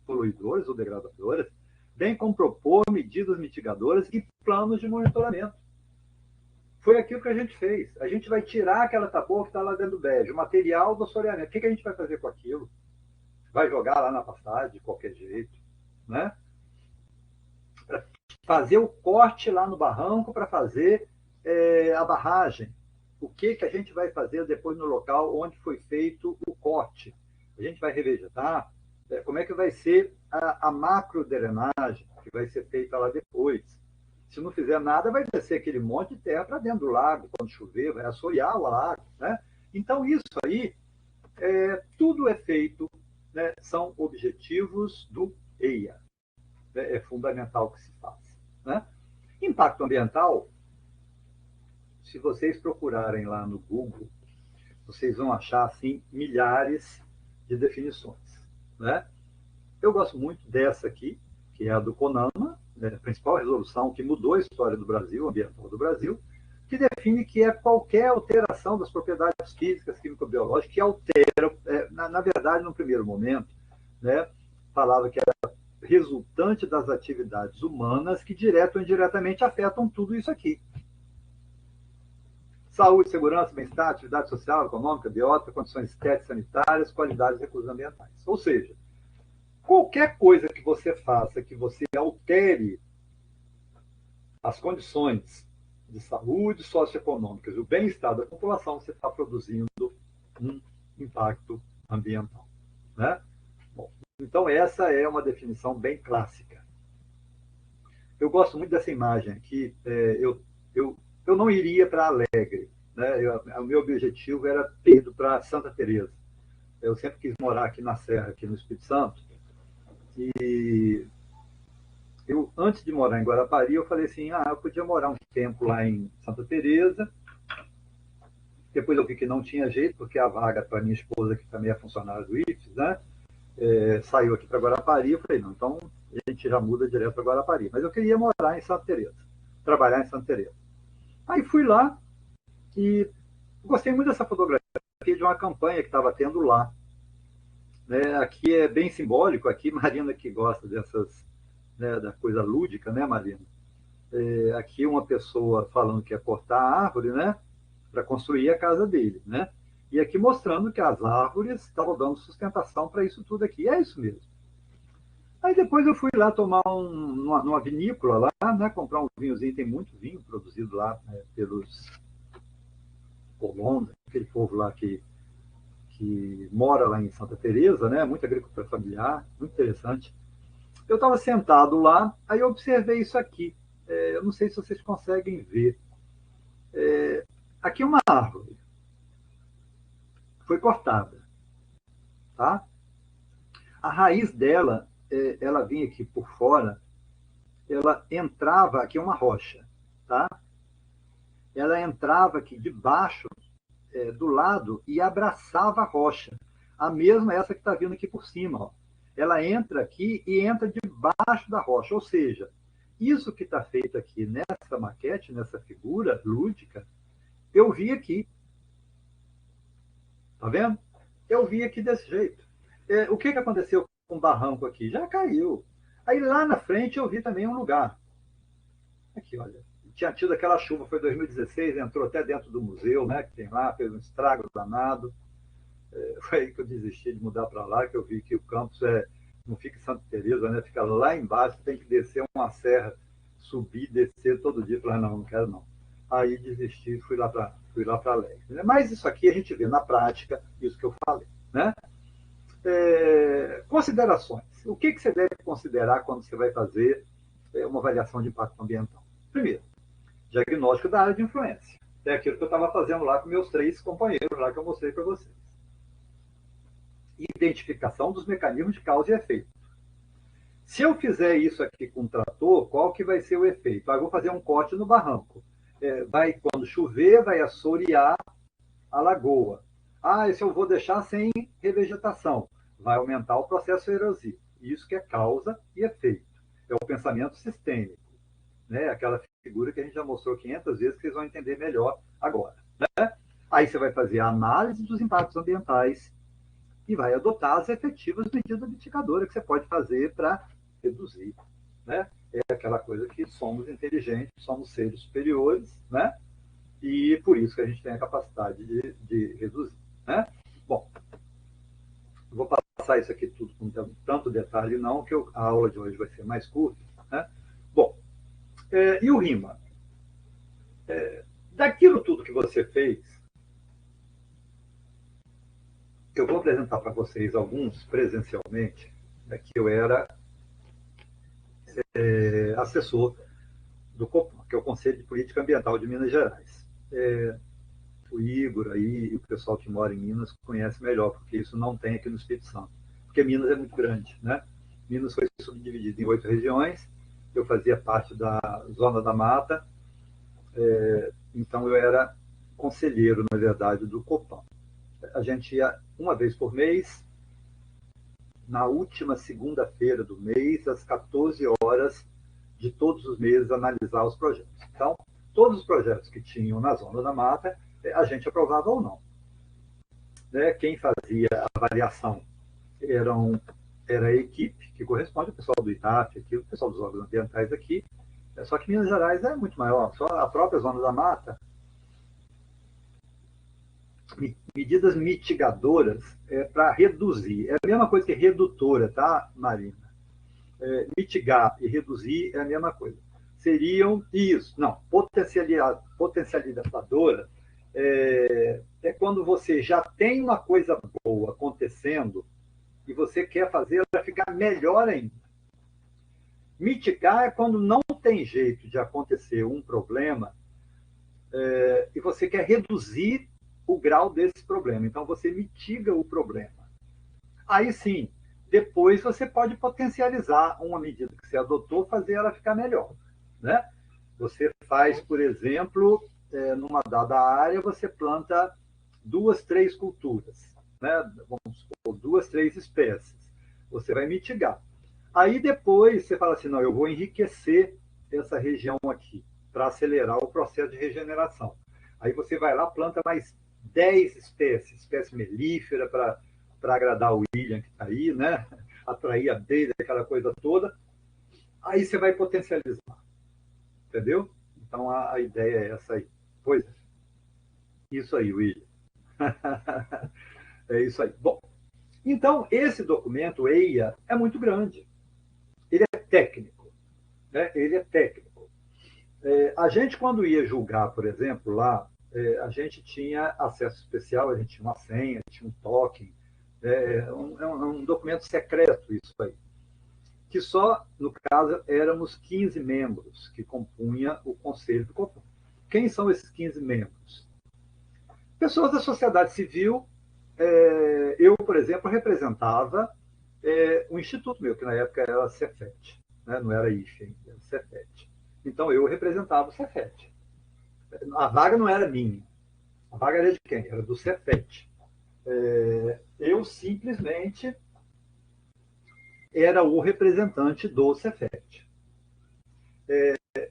poluidoras ou degradadoras, bem como propor medidas mitigadoras e planos de monitoramento. Foi aquilo que a gente fez. A gente vai tirar aquela tapoa que está lá dentro do bege, o material do assoreamento. O que a gente vai fazer com aquilo? Vai jogar lá na pastagem de qualquer jeito, né? Para fazer o corte lá no barranco, para fazer a barragem. O que a gente vai fazer depois no local onde foi feito o corte? A gente vai revegetar, Como é que vai ser a macrodrenagem que vai ser feita lá depois. Se não fizer nada, vai descer aquele monte de terra para dentro do lago, quando chover, vai assorear o lago. Né? Então, isso aí, tudo é feito, né? São objetivos do EIA. É fundamental que se faça. Né? Impacto ambiental, se vocês procurarem lá no Google, vocês vão achar assim, milhares de definições. Né? Eu gosto muito dessa aqui, que é a do CONAMA, né, a principal resolução que mudou a história do Brasil, ambiental do Brasil, que define que é qualquer alteração das propriedades físicas, químico-biológicas, que altera, na verdade, no primeiro momento, né, falava que era resultante das atividades humanas que, direto ou indiretamente, afetam tudo isso aqui. Saúde, segurança, bem-estar, atividade social, econômica, biótica, condições estéticas, sanitárias, qualidades e recursos ambientais. Ou seja, qualquer coisa que você faça, que você altere as condições de saúde socioeconômicas e o bem-estar da população, você está produzindo um impacto ambiental. Né? Bom, então, essa é uma definição bem clássica. Eu gosto muito dessa imagem aqui. Eu não iria para Alegre. Né? O meu objetivo era ter ido para Santa Teresa. Eu sempre quis morar aqui na Serra, aqui no Espírito Santo. E eu, antes de morar em Guarapari, eu falei assim, eu podia morar um tempo lá em Santa Teresa. Depois eu vi que não tinha jeito, porque a vaga para minha esposa, que também é funcionária do IFES, né, saiu aqui para Guarapari. Eu falei, não, então a gente já muda direto para Guarapari. Mas eu queria morar em Santa Teresa, trabalhar em Santa Teresa. Aí fui lá e gostei muito dessa fotografia de uma campanha que estava tendo lá. Aqui é bem simbólico, aqui Marina que gosta dessas, né, da coisa lúdica, né, Marina? Aqui uma pessoa falando que ia cortar a árvore, né, para construir a casa dele, né? E aqui mostrando que as árvores estavam dando sustentação para isso tudo aqui. É isso mesmo. Aí depois eu fui lá tomar numa vinícola lá, né, comprar um vinhozinho, tem muito vinho produzido lá, né, pelos Colombo, aquele povo lá que mora lá em Santa Teresa, né, muita agricultura familiar, muito interessante. Eu estava sentado lá, aí eu observei isso aqui. Eu não sei se vocês conseguem ver. Aqui é uma árvore. Foi cortada. Tá? A raiz dela, ela vinha aqui por fora, ela entrava, aqui é uma rocha. Tá? Ela entrava aqui debaixo, do lado, e abraçava a rocha. A mesma essa que está vindo aqui por cima. Ó. Ela entra aqui e entra debaixo da rocha. Ou seja, isso que está feito aqui nessa maquete, nessa figura lúdica, eu vi aqui. Tá vendo? Eu vi aqui desse jeito. O que aconteceu com o barranco aqui? Já caiu. Aí lá na frente eu vi também um lugar. Aqui, olha. Tinha tido aquela chuva, foi 2016, entrou até dentro do museu, né? Que tem lá, fez um estrago danado. Foi aí que eu desisti de mudar para lá, que eu vi que o campus não fica em Santa Teresa, né? Fica lá embaixo, tem que descer uma serra, subir, descer todo dia. Falei, não quero não. Aí desisti, fui lá para Alegre. Mas isso aqui a gente vê na prática, isso que eu falei. Né? Considerações. O que você deve considerar quando você vai fazer uma avaliação de impacto ambiental? Primeiro, diagnóstico da área de influência. É aquilo que eu estava fazendo lá com meus 3 companheiros, lá que eu mostrei para vocês. Identificação dos mecanismos de causa e efeito. Se eu fizer isso aqui com um trator, qual que vai ser o efeito? Eu vou fazer um corte no barranco. Quando chover, vai assorear a lagoa. Se eu vou deixar sem revegetação, vai aumentar o processo erosivo. Isso que é causa e efeito. É o pensamento sistêmico. Né? Aquela figura que a gente já mostrou 500 vezes, que vocês vão entender melhor agora. Né? Aí você vai fazer a análise dos impactos ambientais e vai adotar as efetivas medidas mitigadoras que você pode fazer para reduzir. Né? É aquela coisa que somos inteligentes, somos seres superiores, né? E por isso que a gente tem a capacidade de reduzir. Né? Bom, vou passar isso aqui tudo com tanto detalhe não, que a aula de hoje vai ser mais curta. Né? Bom, e o RIMA? Daquilo tudo que você fez, eu vou apresentar para vocês alguns presencialmente, que eu era assessor do COPAM, que é o Conselho de Política Ambiental de Minas Gerais. O Igor aí, e o pessoal que mora em Minas conhece melhor, porque isso não tem aqui no Espírito Santo. Porque Minas é muito grande, né? Minas foi subdividido em 8 regiões, eu fazia parte da Zona da Mata, então eu era conselheiro, na verdade, do COPAM. A gente ia uma vez por mês, na última segunda-feira do mês, às 14 horas de todos os meses, analisar os projetos. Então, todos os projetos que tinham na Zona da Mata, a gente aprovava ou não. Quem fazia a avaliação era a equipe, que corresponde ao pessoal do ITAF, aqui, o pessoal dos órgãos ambientais aqui. Só que Minas Gerais é muito maior. Só a própria Zona da Mata, medidas mitigadoras para reduzir. É a mesma coisa que redutora, tá, Marina? Mitigar e reduzir é a mesma coisa. Seriam isso. Não, potencializadora é quando você já tem uma coisa boa acontecendo e você quer fazer ela ficar melhor ainda. Mitigar é quando não tem jeito de acontecer um problema e você quer reduzir o grau desse problema. Então, você mitiga o problema. Aí sim, depois você pode potencializar uma medida que você adotou, fazer ela ficar melhor. Né? Você faz, por exemplo, numa dada área, você planta 2, 3 culturas. Né? Vamos supor, 2, 3 espécies. Você vai mitigar. Aí depois você fala assim, não, eu vou enriquecer essa região aqui, para acelerar o processo de regeneração. Aí você vai lá, planta mais 10 espécies, espécie melífera, para agradar o William que está aí, né? Atrair a abelha, aquela coisa toda. Aí você vai potencializar. Entendeu? Então a ideia é essa aí. Pois é. Isso aí, William. É isso aí. Bom, então esse documento, o EIA, é muito grande. Ele é técnico. Né? Ele é técnico. A gente, quando ia julgar, por exemplo, lá, a gente tinha acesso especial, a gente tinha uma senha, tinha um token. É um documento secreto isso aí. Que só, no caso, éramos 15 membros que compunha o Conselho do COPAM. Quem são esses 15 membros? Pessoas da sociedade civil. Eu, por exemplo, representava um instituto meu, que na época era Cefet, né? Não era IFE ainda, era Cefet. Então, eu representava o Cefet. A vaga não era minha. A vaga era de quem? Era do Cefet. Eu simplesmente era o representante do Cefet.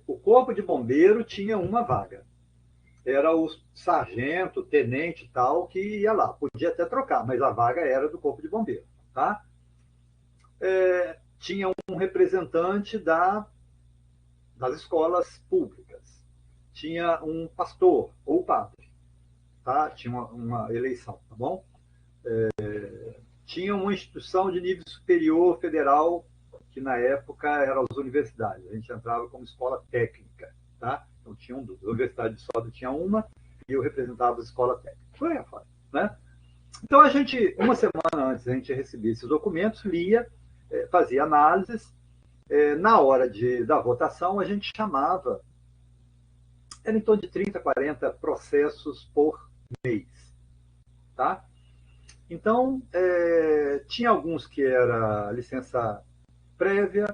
O Corpo de Bombeiro tinha uma vaga. Era o sargento, tenente e tal, que ia lá. Podia até trocar, mas a vaga era do Corpo de Bombeiro. Tá? Tinha um representante das escolas públicas. Tinha um pastor ou padre. Tá? Tinha uma eleição, tá bom? Tinha uma instituição de nível superior federal, que na época eram as universidades. A gente entrava como escola técnica. Tá? Então, tinham duas. A Universidade de Soda tinha uma e eu representava a escola técnica. Foi a forma, né? Então, a gente, uma semana antes, a gente recebia esses documentos, lia, fazia análises. Na hora da votação, a gente chamava, era em torno de 30, 40 processos por mês. Tá? Então, tinha alguns que era licença prévia,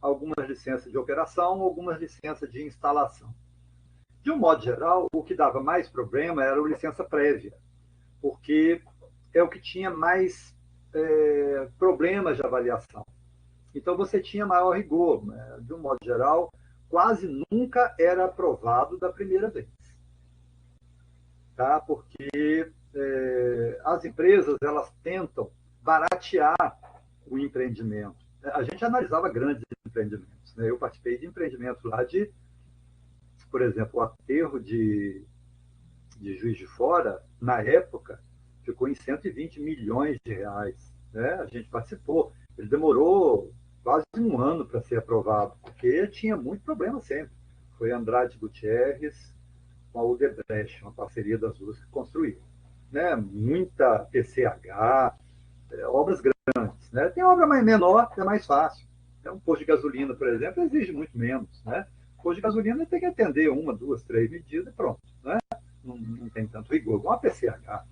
algumas licenças de operação, algumas licenças de instalação. De um modo geral, o que dava mais problema era a licença prévia, porque é o que tinha mais problemas de avaliação. Então, você tinha maior rigor. Né? De um modo geral, quase nunca era aprovado da primeira vez. Tá? Porque as empresas elas tentam baratear o empreendimento. A gente analisava grandes empreendimentos. Né? Eu participei de empreendimentos lá de, por exemplo, o aterro de Juiz de Fora, na época, ficou em 120 milhões de reais. Né? A gente participou. Ele demorou quase um ano para ser aprovado, porque tinha muito problema sempre. Foi Andrade Gutierrez com a Odebrecht, uma parceria das duas que construíram. Né? Muita PCH, obras grandes. né? Tem obra mais menor, que é mais fácil. Um posto de gasolina, por exemplo, exige muito menos, né? O posto de gasolina tem que atender uma, duas, três medidas e pronto, né? Não tem tanto rigor. Igual a PCH,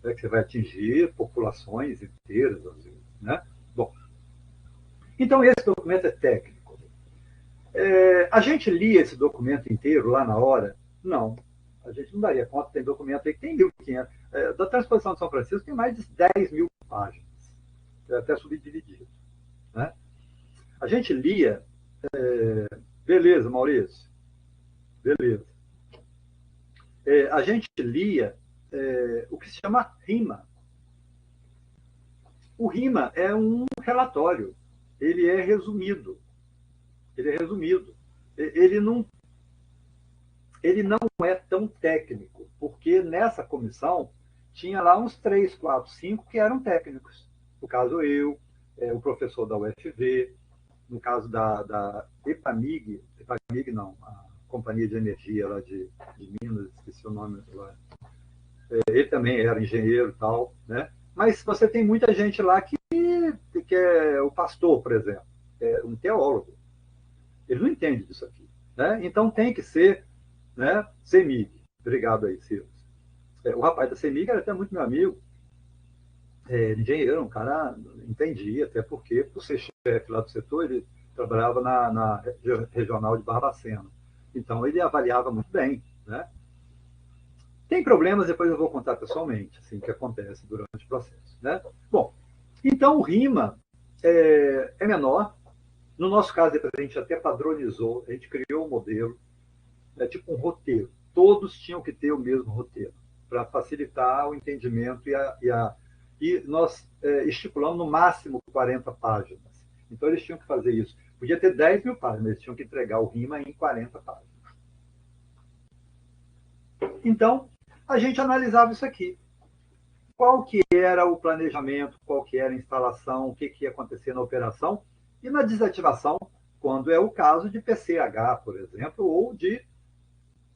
né, que você vai atingir populações inteiras, às vezes, né? Bom, então esse documento é técnico. A gente lia esse documento inteiro lá na hora? Não. A gente não daria conta, tem documento aí que tem 1.500. Da Transposição de São Francisco tem mais de 10.000 páginas, até subdividido, né? A gente lia... beleza, Maurício. Beleza. A gente lia o que se chama RIMA. O RIMA é um relatório. Ele é resumido. Ele não é tão técnico, porque nessa comissão tinha lá uns 3, 4, 5 que eram técnicos. No caso, eu, o professor da UFV, no caso da EPAMIG não, a Companhia de Energia lá de Minas, esqueci o nome lá. Ele também era engenheiro e tal, né? Mas você tem muita gente lá que é o pastor, por exemplo, é um teólogo. Ele não entende disso aqui, né? Então tem que ser, né, CEMIG. Obrigado aí, Silvio. O rapaz da CEMIG era até muito meu amigo, engenheiro, um cara entendia, até porque, por ser chefe lá do setor, ele trabalhava na regional de Barbacena. Então, ele avaliava muito bem, né? Tem problemas, depois eu vou contar pessoalmente, assim, que acontece durante o processo, né? Bom, então o RIMA é menor. No nosso caso, a gente até padronizou, a gente criou um modelo, tipo um roteiro. Todos tinham que ter o mesmo roteiro, para facilitar o entendimento e nós estipulamos no máximo 40 páginas. Então, eles tinham que fazer isso. Podia ter 10.000 páginas, eles tinham que entregar o RIMA em 40 páginas. Então, a gente analisava isso aqui. Qual que era o planejamento, qual que era a instalação, o que ia acontecer na operação e na desativação, quando é o caso de PCH, por exemplo, ou de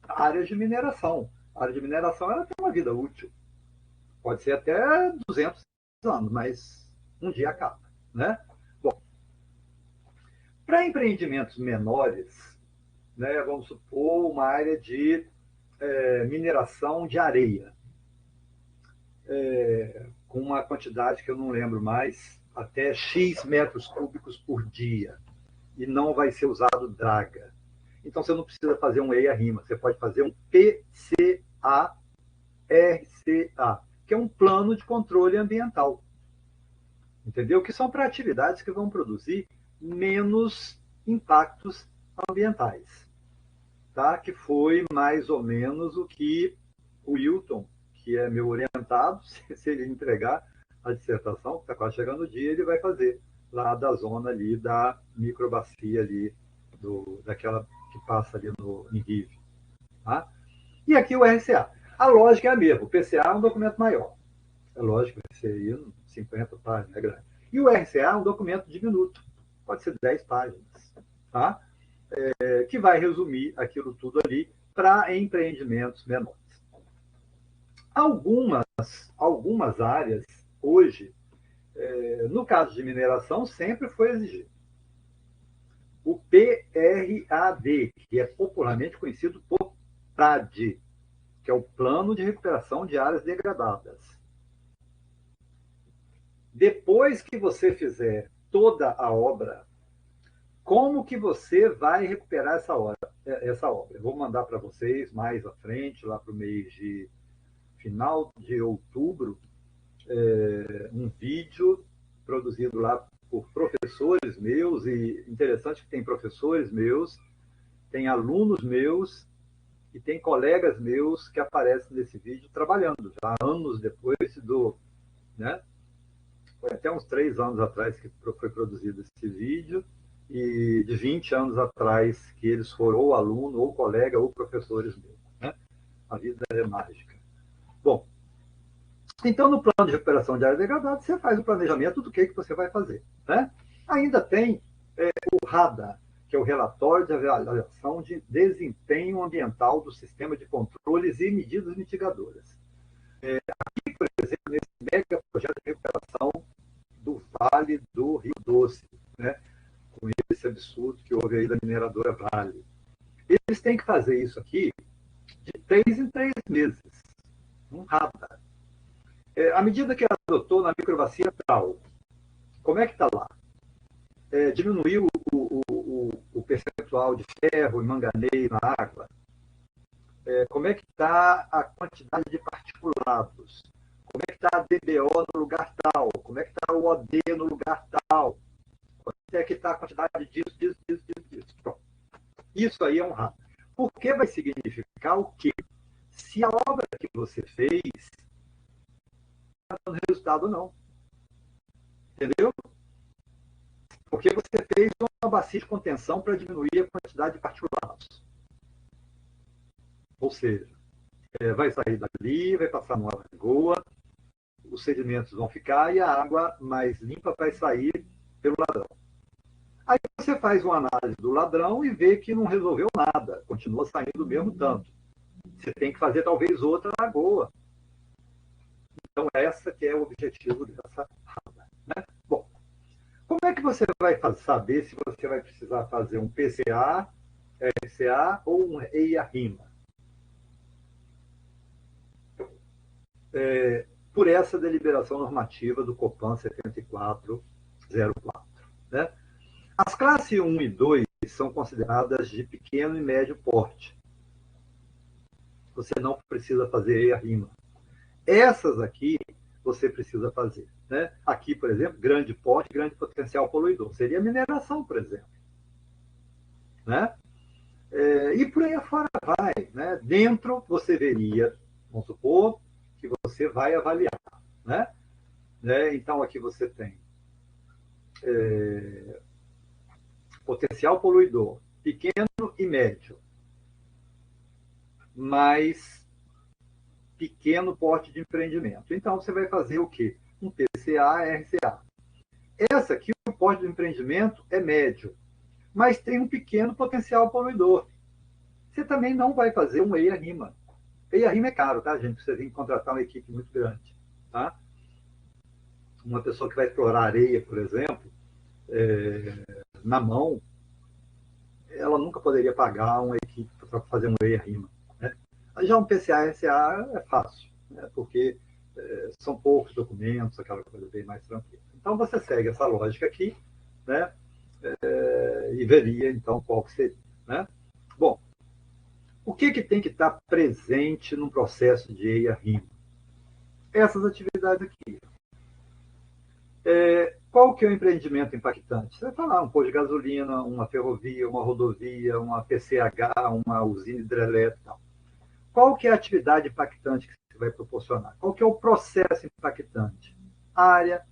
áreas de mineração. A área de mineração ela tem uma vida útil. Pode ser até 200 anos, mas um dia acaba, né? Bom, para empreendimentos menores, né, vamos supor uma área de mineração de areia, com uma quantidade que eu não lembro mais, até X metros cúbicos por dia, e não vai ser usado draga. Então, você não precisa fazer um EIA-RIMA, você pode fazer um PCA-RCA, que é um plano de controle ambiental. Entendeu? Que são para atividades que vão produzir menos impactos ambientais. Tá? Que foi mais ou menos o que o Wilton, que é meu orientado, se ele entregar a dissertação, que está quase chegando o dia, ele vai fazer lá da zona ali da microbacia ali, daquela que passa ali em Rive. Tá? E aqui o RCA. A lógica é a mesma. O PCA é um documento maior. É lógico que seria 50 páginas, é grande. E o RCA é um documento diminuto. Pode ser 10 páginas. Tá? Que vai resumir aquilo tudo ali para empreendimentos menores. Algumas áreas, hoje, no caso de mineração, sempre foi exigido o PRAD, que é popularmente conhecido por PRAD, que é o Plano de Recuperação de Áreas Degradadas. Depois que você fizer toda a obra, como que você vai recuperar essa obra? Eu vou mandar para vocês mais à frente, lá para o mês de final de outubro, um vídeo produzido lá por professores meus, e interessante que tem professores meus, tem alunos meus e tem colegas meus que aparecem nesse vídeo trabalhando, já anos depois né? Foi até uns 3 anos atrás que foi produzido esse vídeo, e de 20 anos atrás que eles foram ou aluno, ou colega, ou professores meus, né? A vida é mágica. Bom, então, no plano de recuperação de área degradada, você faz o planejamento do que você vai fazer, né? Ainda tem o RADA, que é o Relatório de Avaliação de Desempenho Ambiental do Sistema de Controles e Medidas Mitigadoras. Aqui, por exemplo, nesse mega projeto de recuperação do Vale do Rio Doce, né? Com esse absurdo que houve aí da mineradora Vale. Eles têm que fazer isso aqui de 3 em 3 meses. Não nada. À medida que adotou na microbacia tal, como é que está lá? Diminuiu o percentual de ferro e manganês na água? Como é que está a quantidade de particulados? Como é que está a DBO no lugar tal? Como é que está o OD no lugar tal? Como é que está a quantidade disso? Pronto. Isso aí é um rato. Porque vai significar o quê? Se a obra que você fez está dando resultado ou não. Entendeu? Porque você fez uma bacia de contenção para diminuir a quantidade de particulados. Ou seja, vai sair dali, vai passar numa lagoa, os sedimentos vão ficar e a água mais limpa vai sair pelo ladrão. Aí você faz uma análise do ladrão e vê que não resolveu nada, continua saindo o mesmo tanto. Você tem que fazer talvez outra lagoa. Então, essa que é o objetivo dessa rada, né? Bom, como é que você vai saber se você vai precisar fazer um PCA, RCA ou um EIA-RIMA? Por essa deliberação normativa do COPAN 7404. Né? As classes 1 e 2 são consideradas de pequeno e médio porte. Você não precisa fazer EIA-RIMA. Essas aqui você precisa fazer. Né? Aqui, por exemplo, grande porte, grande potencial poluidor. Seria mineração, por exemplo. Né? E por aí afora vai. Né? Dentro você veria, vamos supor, que você vai avaliar. Né? Então, aqui você tem potencial poluidor, pequeno e médio, mais pequeno porte de empreendimento. Então, você vai fazer o quê? Um PCA, RCA. Essa aqui, o porte do empreendimento é médio, mas tem um pequeno potencial poluidor. Você também não vai fazer um EIA-RIMA. EIA-RIMA é caro, tá, gente? Você tem que contratar uma equipe muito grande. Tá? Uma pessoa que vai explorar areia, por exemplo, na mão, ela nunca poderia pagar uma equipe para fazer um EIA-RIMA. Né? Já um PCA-RCA é fácil, né? Porque são poucos documentos, aquela coisa bem mais tranquila. Então, você segue essa lógica aqui, né? E veria, então, qual que seria. Né? Bom, o que tem que estar presente num processo de EIA-RIMA? Essas atividades aqui. Qual que é o empreendimento impactante? Você vai falar um posto de gasolina, uma ferrovia, uma rodovia, uma PCH, uma usina hidrelétrica. Tal. Qual que é a atividade impactante que você vai proporcionar? Qual que é o processo impactante? Área,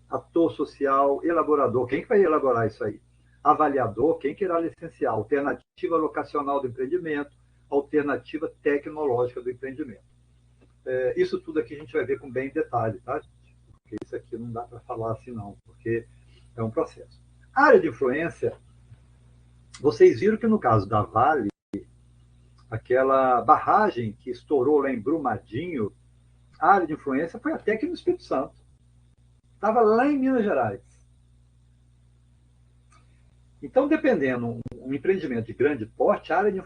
ator social, elaborador. Quem que vai elaborar isso aí? Avaliador, quem que irá licenciar? Alternativa locacional do empreendimento, alternativa tecnológica do empreendimento. Isso tudo aqui a gente vai ver com bem detalhe, tá? Porque isso aqui não dá para falar assim não, porque é um processo. A área de influência, vocês viram que no caso da Vale, aquela barragem que estourou lá em Brumadinho, a área de influência foi até aqui no Espírito Santo. Estava lá em Minas Gerais. Então, dependendo um empreendimento de grande porte, a área de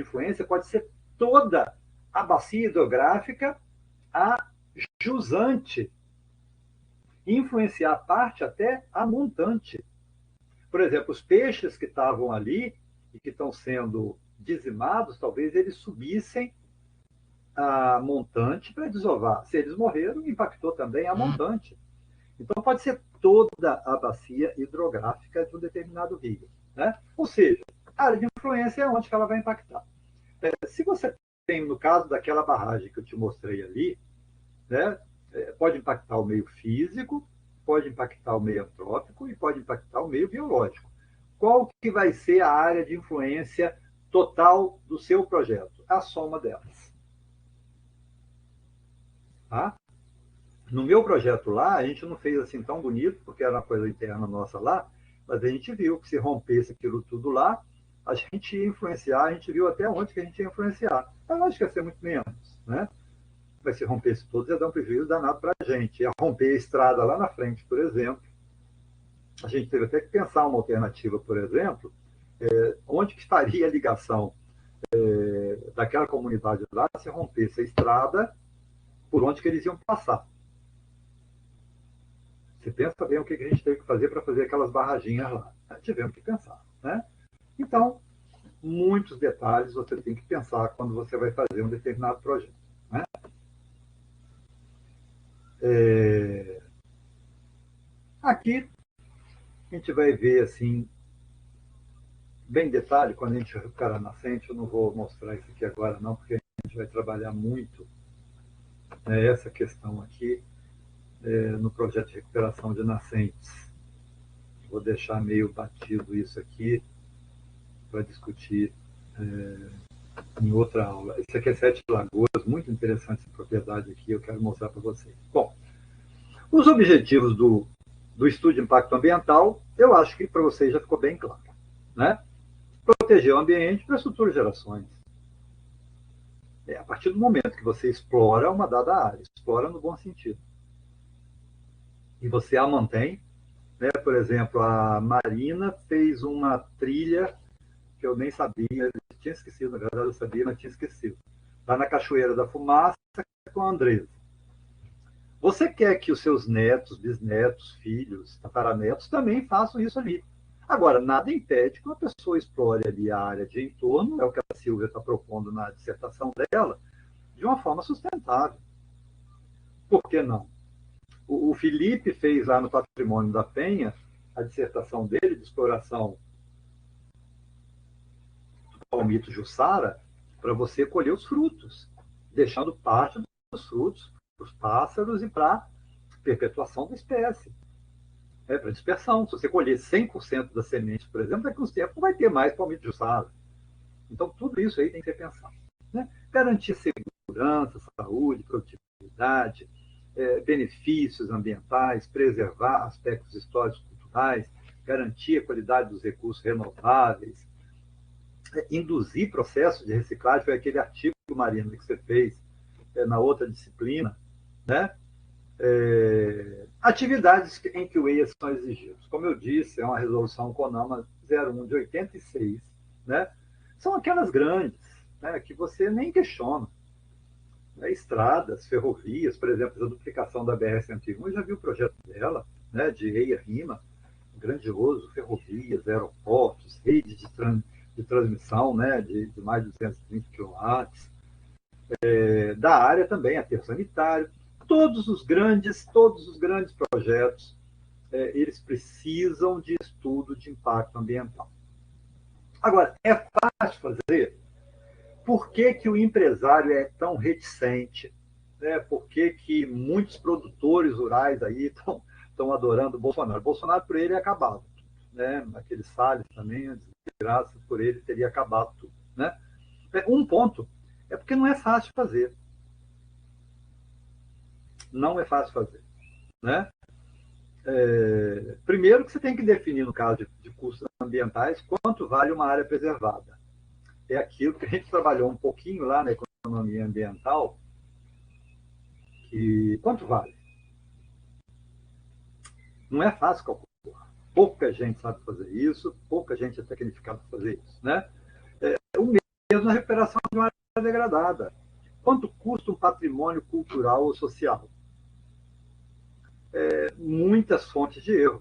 influência pode ser toda a bacia hidrográfica, a jusante, influenciar a parte até a montante. Por exemplo, os peixes que estavam ali e que estão sendo dizimados, talvez eles subissem a montante para desovar. Se eles morreram, impactou também a montante. Então, pode ser toda a bacia hidrográfica de um determinado rio. Né? Ou seja, a área de influência é onde ela vai impactar. Se você tem, no caso daquela barragem que eu te mostrei ali, né, pode impactar o meio físico, pode impactar o meio antrópico e pode impactar o meio biológico. Qual que vai ser a área de influência total do seu projeto? A soma delas. Tá? No meu projeto lá, a gente não fez assim tão bonito, porque era uma coisa interna nossa lá, mas a gente viu que se rompesse aquilo tudo lá, a gente ia influenciar, a gente viu até onde que a gente ia influenciar. É lógico que ia ser muito menos, né? Mas se rompesse todos, ia dar um prejuízo danado para a gente. Ia romper a estrada lá na frente, por exemplo. A gente teve até que pensar uma alternativa, por exemplo, onde que estaria a ligação daquela comunidade lá se rompesse a estrada, por onde que eles iam passar. Você pensa bem o que a gente teve que fazer para fazer aquelas barraginhas lá. Tivemos que pensar, né? Então, muitos detalhes você tem que pensar quando você vai fazer um determinado projeto, né? Aqui a gente vai ver assim, bem detalhe, quando a gente recuperar a nascente. Eu não vou mostrar isso aqui agora não, porque a gente vai trabalhar muito essa questão aqui no projeto de recuperação de nascentes. Vou deixar meio batido isso aqui para discutir em outra aula. Isso aqui é Sete Lagoas, muito interessante essa propriedade aqui, eu quero mostrar para vocês. Bom, os objetivos do estudo de impacto ambiental, eu acho que para vocês já ficou bem claro, né? Proteger o ambiente para as futuras gerações. A partir do momento que você explora uma dada área, explora no bom sentido, e você a mantém, né? Por exemplo, a Marina fez uma trilha que eu nem sabia, eu tinha esquecido, na verdade eu sabia, mas tinha esquecido. Lá na Cachoeira da Fumaça com a Andresa. Você quer que os seus netos, bisnetos, filhos, tataranetos também façam isso ali. Agora, nada impede que uma pessoa explore ali a área de entorno, é o que a Silvia está propondo na dissertação dela, de uma forma sustentável. Por que não? O Felipe fez lá no Patrimônio da Penha a dissertação dele de exploração do palmito Jussara para você colher os frutos, deixando parte dos frutos para os pássaros e para a perpetuação da espécie. Para dispersão. Se você colher 100% das sementes, por exemplo, daqui a uns tempos não vai ter mais palmito Jussara. Então, tudo isso aí tem que ser pensado, né? Garantir segurança, saúde, produtividade, benefícios ambientais, preservar aspectos históricos e culturais, garantir a qualidade dos recursos renováveis, induzir processos de reciclagem. Foi aquele artigo, Marina, que você fez na outra disciplina, né? Atividades em que o EIA são exigidos. Como eu disse, é uma resolução CONAMA 01 de 86, né? São aquelas grandes, né, que você nem questiona. Estradas, ferrovias, por exemplo, a duplicação da BR-101, eu já vi o projeto dela, né, de EIA-RIMA, grandioso, ferrovias, aeroportos, redes de transmissão, né, de mais de 230 quilowatts, da área também, aterro sanitário. Todos os grandes projetos, eles precisam de estudo de impacto ambiental. Agora, é fácil fazer? Por que o empresário é tão reticente? Né? Por que muitos produtores rurais aí estão adorando o Bolsonaro? Bolsonaro, por ele, é acabado. Né? Aquele Salles também, a desgraça, por ele, teria acabado tudo. Né? Um ponto é porque não é fácil fazer. Não é fácil fazer. Né? Primeiro que você tem que definir, no caso de custos ambientais, quanto vale uma área preservada. É aquilo que a gente trabalhou um pouquinho lá na economia ambiental, que quanto vale? Não é fácil calcular. Pouca gente sabe fazer isso, pouca gente é tecnificada para fazer isso. Né? O mesmo na recuperação de uma área degradada. Quanto custa um patrimônio cultural ou social? Muitas fontes de erro.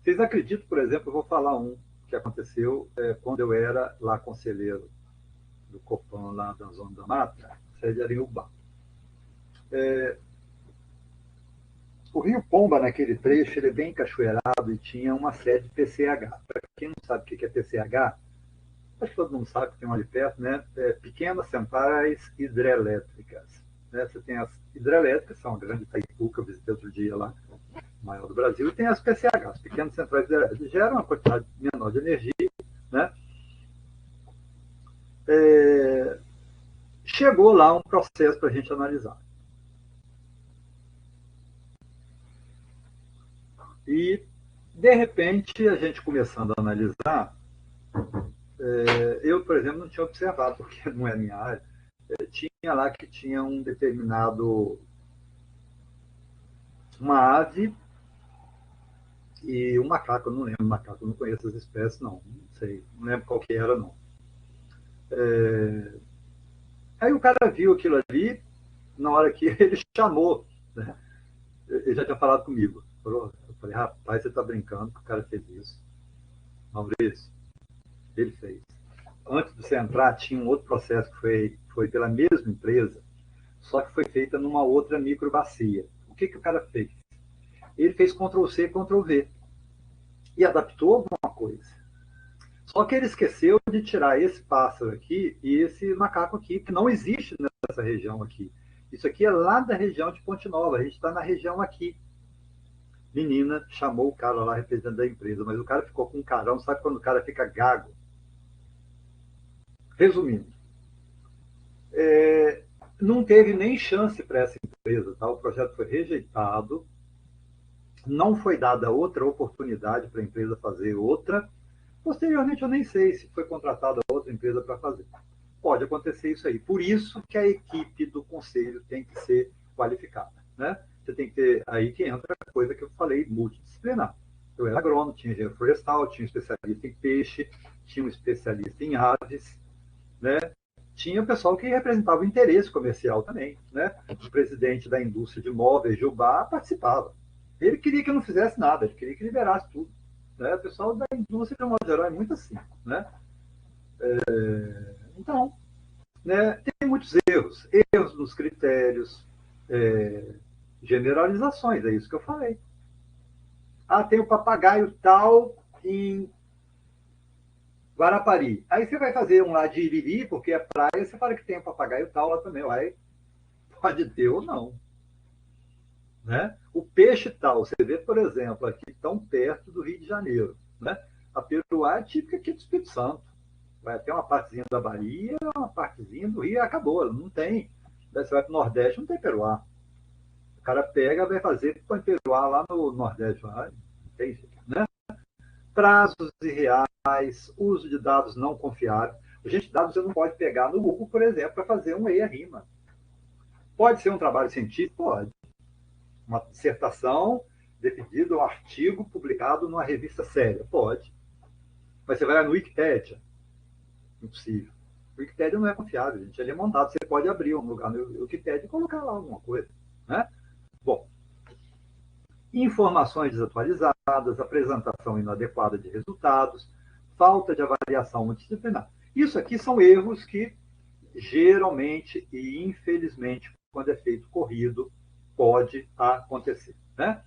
Vocês acreditam, por exemplo, eu vou falar um que aconteceu quando eu era lá conselheiro do Copan, lá da Zona da Mata, sede Arinhubá. O Rio Pomba, naquele trecho, ele é bem cachoeirado e tinha uma sede PCH. Para quem não sabe o que é PCH, acho que todo mundo sabe que tem uma ali perto, né? Pequenas centrais hidrelétricas. Né? Você tem as hidrelétricas, são a grande Itaipu, que eu visitei outro dia lá, maior do Brasil, e tem as PCH, as pequenas centrais hidrelétricas, geram uma quantidade menor de energia, né? Chegou lá um processo para a gente analisar. E, de repente, a gente começando a analisar, eu, por exemplo, não tinha observado, porque não é minha área, tinha lá que tinha um determinado... uma ave e um macaco, eu não lembro, macaco, eu não conheço as espécies, não sei, não lembro qual que era, não. Aí o cara viu aquilo ali, na hora que ele chamou, né? Ele já tinha falado comigo. Eu falei, rapaz, você está brincando que o cara fez isso. Maurício, ele fez. Antes de você entrar, tinha um outro processo que foi pela mesma empresa, só que foi feita numa outra microbacia. O que o cara fez? Ele fez Ctrl+C, Ctrl+V e adaptou alguma coisa. Só que ele esqueceu de tirar esse pássaro aqui e esse macaco aqui, que não existe nessa região aqui. Isso aqui é lá da região de Ponte Nova, a gente está na região aqui. Menina chamou o cara lá, representante da empresa, mas o cara ficou com um carão, sabe quando o cara fica gago? Resumindo, não teve nem chance para essa empresa, tá? O projeto foi rejeitado, não foi dada outra oportunidade para a empresa fazer outra. Posteriormente, eu nem sei se foi contratada outra empresa para fazer. Pode acontecer isso aí. Por isso que a equipe do conselho tem que ser qualificada, né? Você tem que ter, aí que entra a coisa que eu falei, multidisciplinar. Eu era agrônomo, tinha engenheiro florestal, tinha um especialista em peixe, tinha um especialista em aves, né? Tinha pessoal que representava o interesse comercial também, né? O presidente da indústria de móveis, Gilbar, participava. Ele queria que eu não fizesse nada, ele queria que liberasse tudo, né? O pessoal da indústria, de um modo geral, é muito assim, né? Então, né, tem muitos erros nos critérios, generalizações, é isso que eu falei. Tem o papagaio tal em Guarapari. Aí você vai fazer um lá de Iriri, porque é praia, você fala que tem um papagaio tal lá também. Aí pode ter ou não. Né? O peixe tal, você vê, por exemplo, aqui tão perto do Rio de Janeiro. Né? A peruá é típica aqui do Espírito Santo. Vai até uma partezinha da Bahia, uma partezinha do Rio e acabou. Não tem. Você vai para o Nordeste, não tem peruá. O cara pega, vai fazer, põe peruá lá no Nordeste. Não tem jeito, né? Prazos irreais, uso de dados não confiáveis. Gente, dados você não pode pegar no Google, por exemplo, para fazer um EIA-RIMA. Pode ser um trabalho científico? Pode. Uma dissertação defendida, um artigo publicado numa revista séria? Pode. Mas você vai lá no Wikipédia? Impossível. O Wikipédia não é confiável, gente. Ele é montado. Você pode abrir um lugar no Wikipédia e colocar lá alguma coisa. Né? Bom, informações desatualizadas, apresentação inadequada de resultados, falta de avaliação multidisciplinar. Isso aqui são erros que, geralmente e infelizmente, quando é feito corrido, pode acontecer. Né?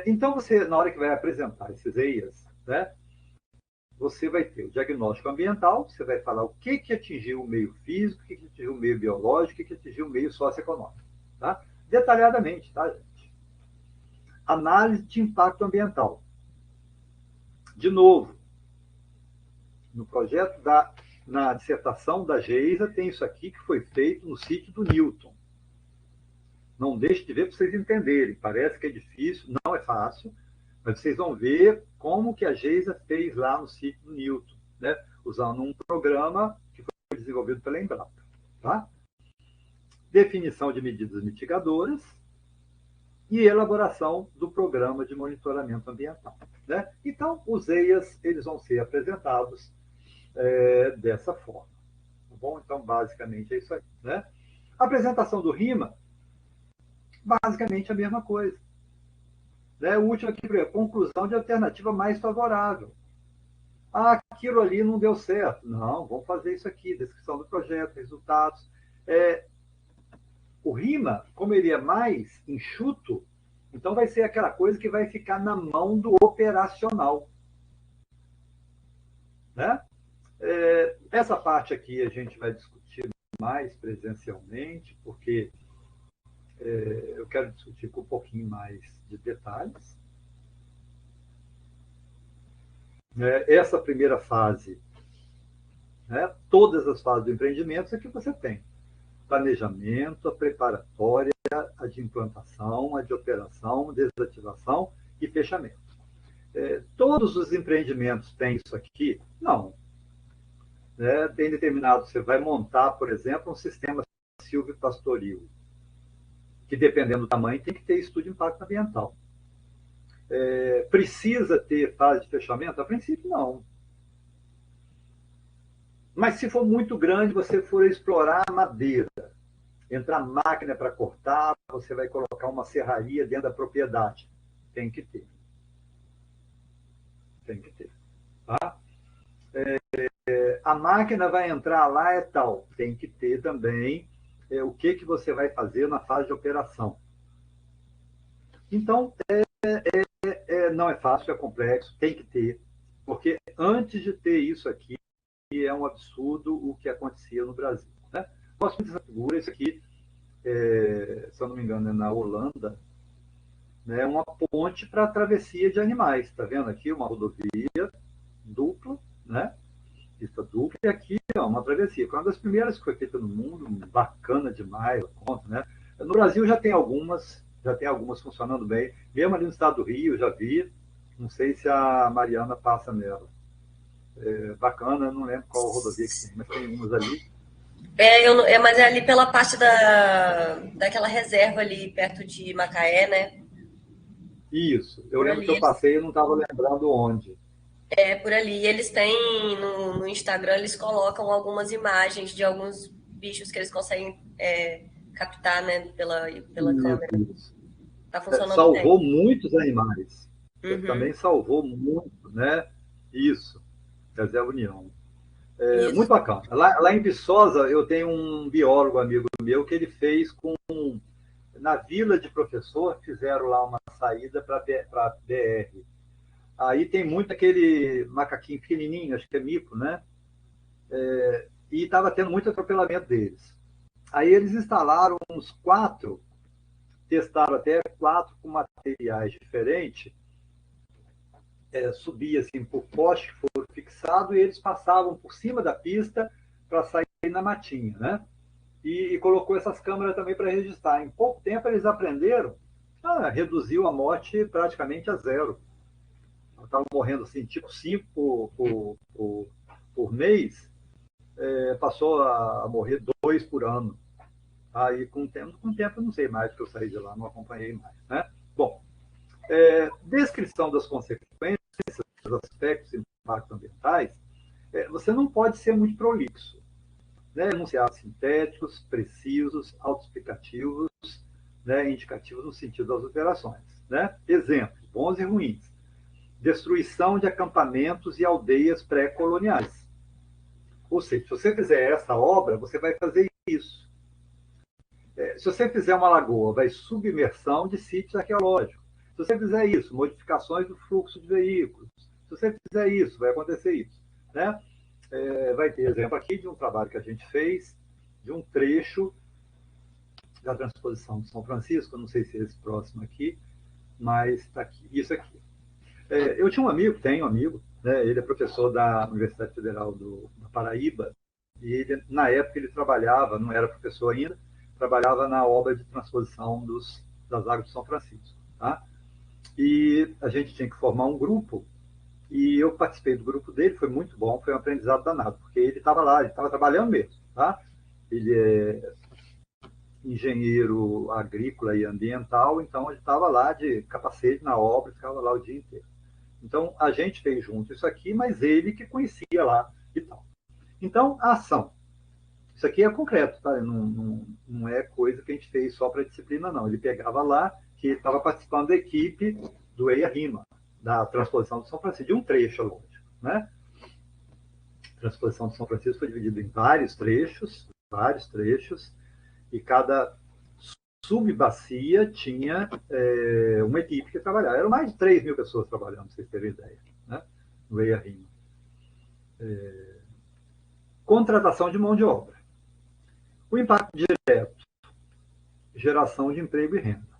Então, você, na hora que vai apresentar esses EIAs, né, você vai ter o diagnóstico ambiental, você vai falar o que atingiu o meio físico, o que atingiu o meio biológico, o que atingiu o meio socioeconômico. Tá? Detalhadamente, tá, gente? Análise de impacto ambiental. De novo, no projeto na dissertação da Geisa, tem isso aqui que foi feito no sítio do Newton. Não deixe de ver para vocês entenderem. Parece que é difícil, não é fácil, mas vocês vão ver como que a Geisa fez lá no sítio do Newton, né? Usando um programa que foi desenvolvido pela Embrapa. Tá? Definição de medidas mitigadoras e elaboração do programa de monitoramento ambiental. Né? Então, os EIAs eles vão ser apresentados dessa forma. Tá bom? Então, basicamente, é isso aí. Né? A apresentação do RIMA, basicamente a mesma coisa. Né? O último aqui, conclusão de alternativa mais favorável. Aquilo ali não deu certo. Não, vamos fazer isso aqui, descrição do projeto, resultados. O RIMA, como ele é mais enxuto, então vai ser aquela coisa que vai ficar na mão do operacional. Né? Essa parte aqui a gente vai discutir mais presencialmente, porque eu quero discutir com um pouquinho mais de detalhes. Essa primeira fase, né, todas as fases do empreendimento é que você tem. Planejamento, a preparatória, a de implantação, a de operação, desativação e fechamento. Todos os empreendimentos têm isso aqui? Não. Tem determinado, você vai montar, por exemplo, um sistema silvopastoril, que dependendo do tamanho tem que ter estudo de impacto ambiental. Precisa ter fase de fechamento? A princípio, não. Mas se for muito grande, você for explorar madeira, entrar máquina para cortar, você vai colocar uma serraria dentro da propriedade. Tem que ter. Tem que ter. Tá? A máquina vai entrar lá tal. Tem que ter também o que você vai fazer na fase de operação. Então, não é fácil, é complexo, tem que ter. Porque antes de ter isso aqui, é um absurdo o que acontecia no Brasil. Né? Gosto muito dessa figura, isso aqui, se eu não me engano, é na Holanda, né, uma ponte para travessia de animais. Está vendo aqui uma rodovia dupla, né? Pista dupla, e aqui uma travessia. Foi uma das primeiras que foi feita no mundo, bacana demais, conta, né? No Brasil já tem algumas funcionando bem. Mesmo ali no estado do Rio, já vi. Não sei se a Mariana passa nela. Bacana, eu não lembro qual rodovia que tem, mas tem umas ali. Mas é ali pela parte daquela reserva ali perto de Macaé, né? Isso. Eu lembro que eu passei e não estava lembrando onde. Por ali. Eles têm no Instagram, eles colocam algumas imagens de alguns bichos que eles conseguem captar, né, pela câmera. Isso. Tá funcionando salvou bem. Muitos animais. Uhum. Também salvou muito, né? Isso. Reserva União. Isso. Muito bacana. Lá em Viçosa, eu tenho um biólogo amigo meu que ele fez na vila de professor, fizeram lá uma saída para BR. Aí tem muito aquele macaquinho pequenininho, acho que é mico, né? E estava tendo muito atropelamento deles. Aí eles instalaram uns 4, testaram até 4 com materiais diferentes, subia assim por poste que foram fixados e eles passavam por cima da pista para sair na matinha, né? E colocou essas câmeras também para registrar. Em pouco tempo eles aprenderam, reduziu a morte praticamente a zero. Estavam morrendo assim, tipo 5 por mês, passou a morrer 2 por ano. Aí com o tempo eu não sei mais, porque eu saí de lá, não acompanhei mais, né? Bom, descrição das consequências, dos aspectos e impactos ambientais, você não pode ser muito prolixo. Né? Enunciados sintéticos, precisos, autoexplicativos, né? Indicativos no sentido das operações. Né? Exemplos, bons e ruins. Destruição de acampamentos e aldeias pré-coloniais. Ou seja, se você fizer essa obra, você vai fazer isso. Se você fizer uma lagoa, vai submersão de sítios arqueológicos. Se você fizer isso, modificações do fluxo de veículos. Se você fizer isso, vai acontecer isso. Né? Vai ter exemplo aqui de um trabalho que a gente fez, de um trecho da transposição de São Francisco, não sei se é esse próximo aqui, mas está aqui, isso aqui. Eu tenho um amigo, né, ele é professor da Universidade Federal da Paraíba, e ele, na época ele trabalhava, não era professor ainda, trabalhava na obra de transposição das águas de São Francisco. Tá? E a gente tinha que formar um grupo, e eu participei do grupo dele, foi muito bom, foi um aprendizado danado, porque ele estava lá, ele estava trabalhando mesmo. Tá? Ele é engenheiro agrícola e ambiental, então ele estava lá de capacete na obra, ficava lá o dia inteiro. Então, a gente fez junto isso aqui, mas ele que conhecia lá e tal. Então, a ação. Isso aqui é concreto, tá? Não é coisa que a gente fez só para disciplina, não. Ele pegava lá, que estava participando da equipe do EIA-RIMA, da transposição de São Francisco, de um trecho, lógico, né? A transposição de São Francisco foi dividida em vários trechos, e cada subbacia tinha uma equipe que trabalhava. Eram mais de 3 mil pessoas trabalhando, para vocês terem ideia, né? No EIA-RIMA. Contratação de mão de obra. O impacto direto, geração de emprego e renda.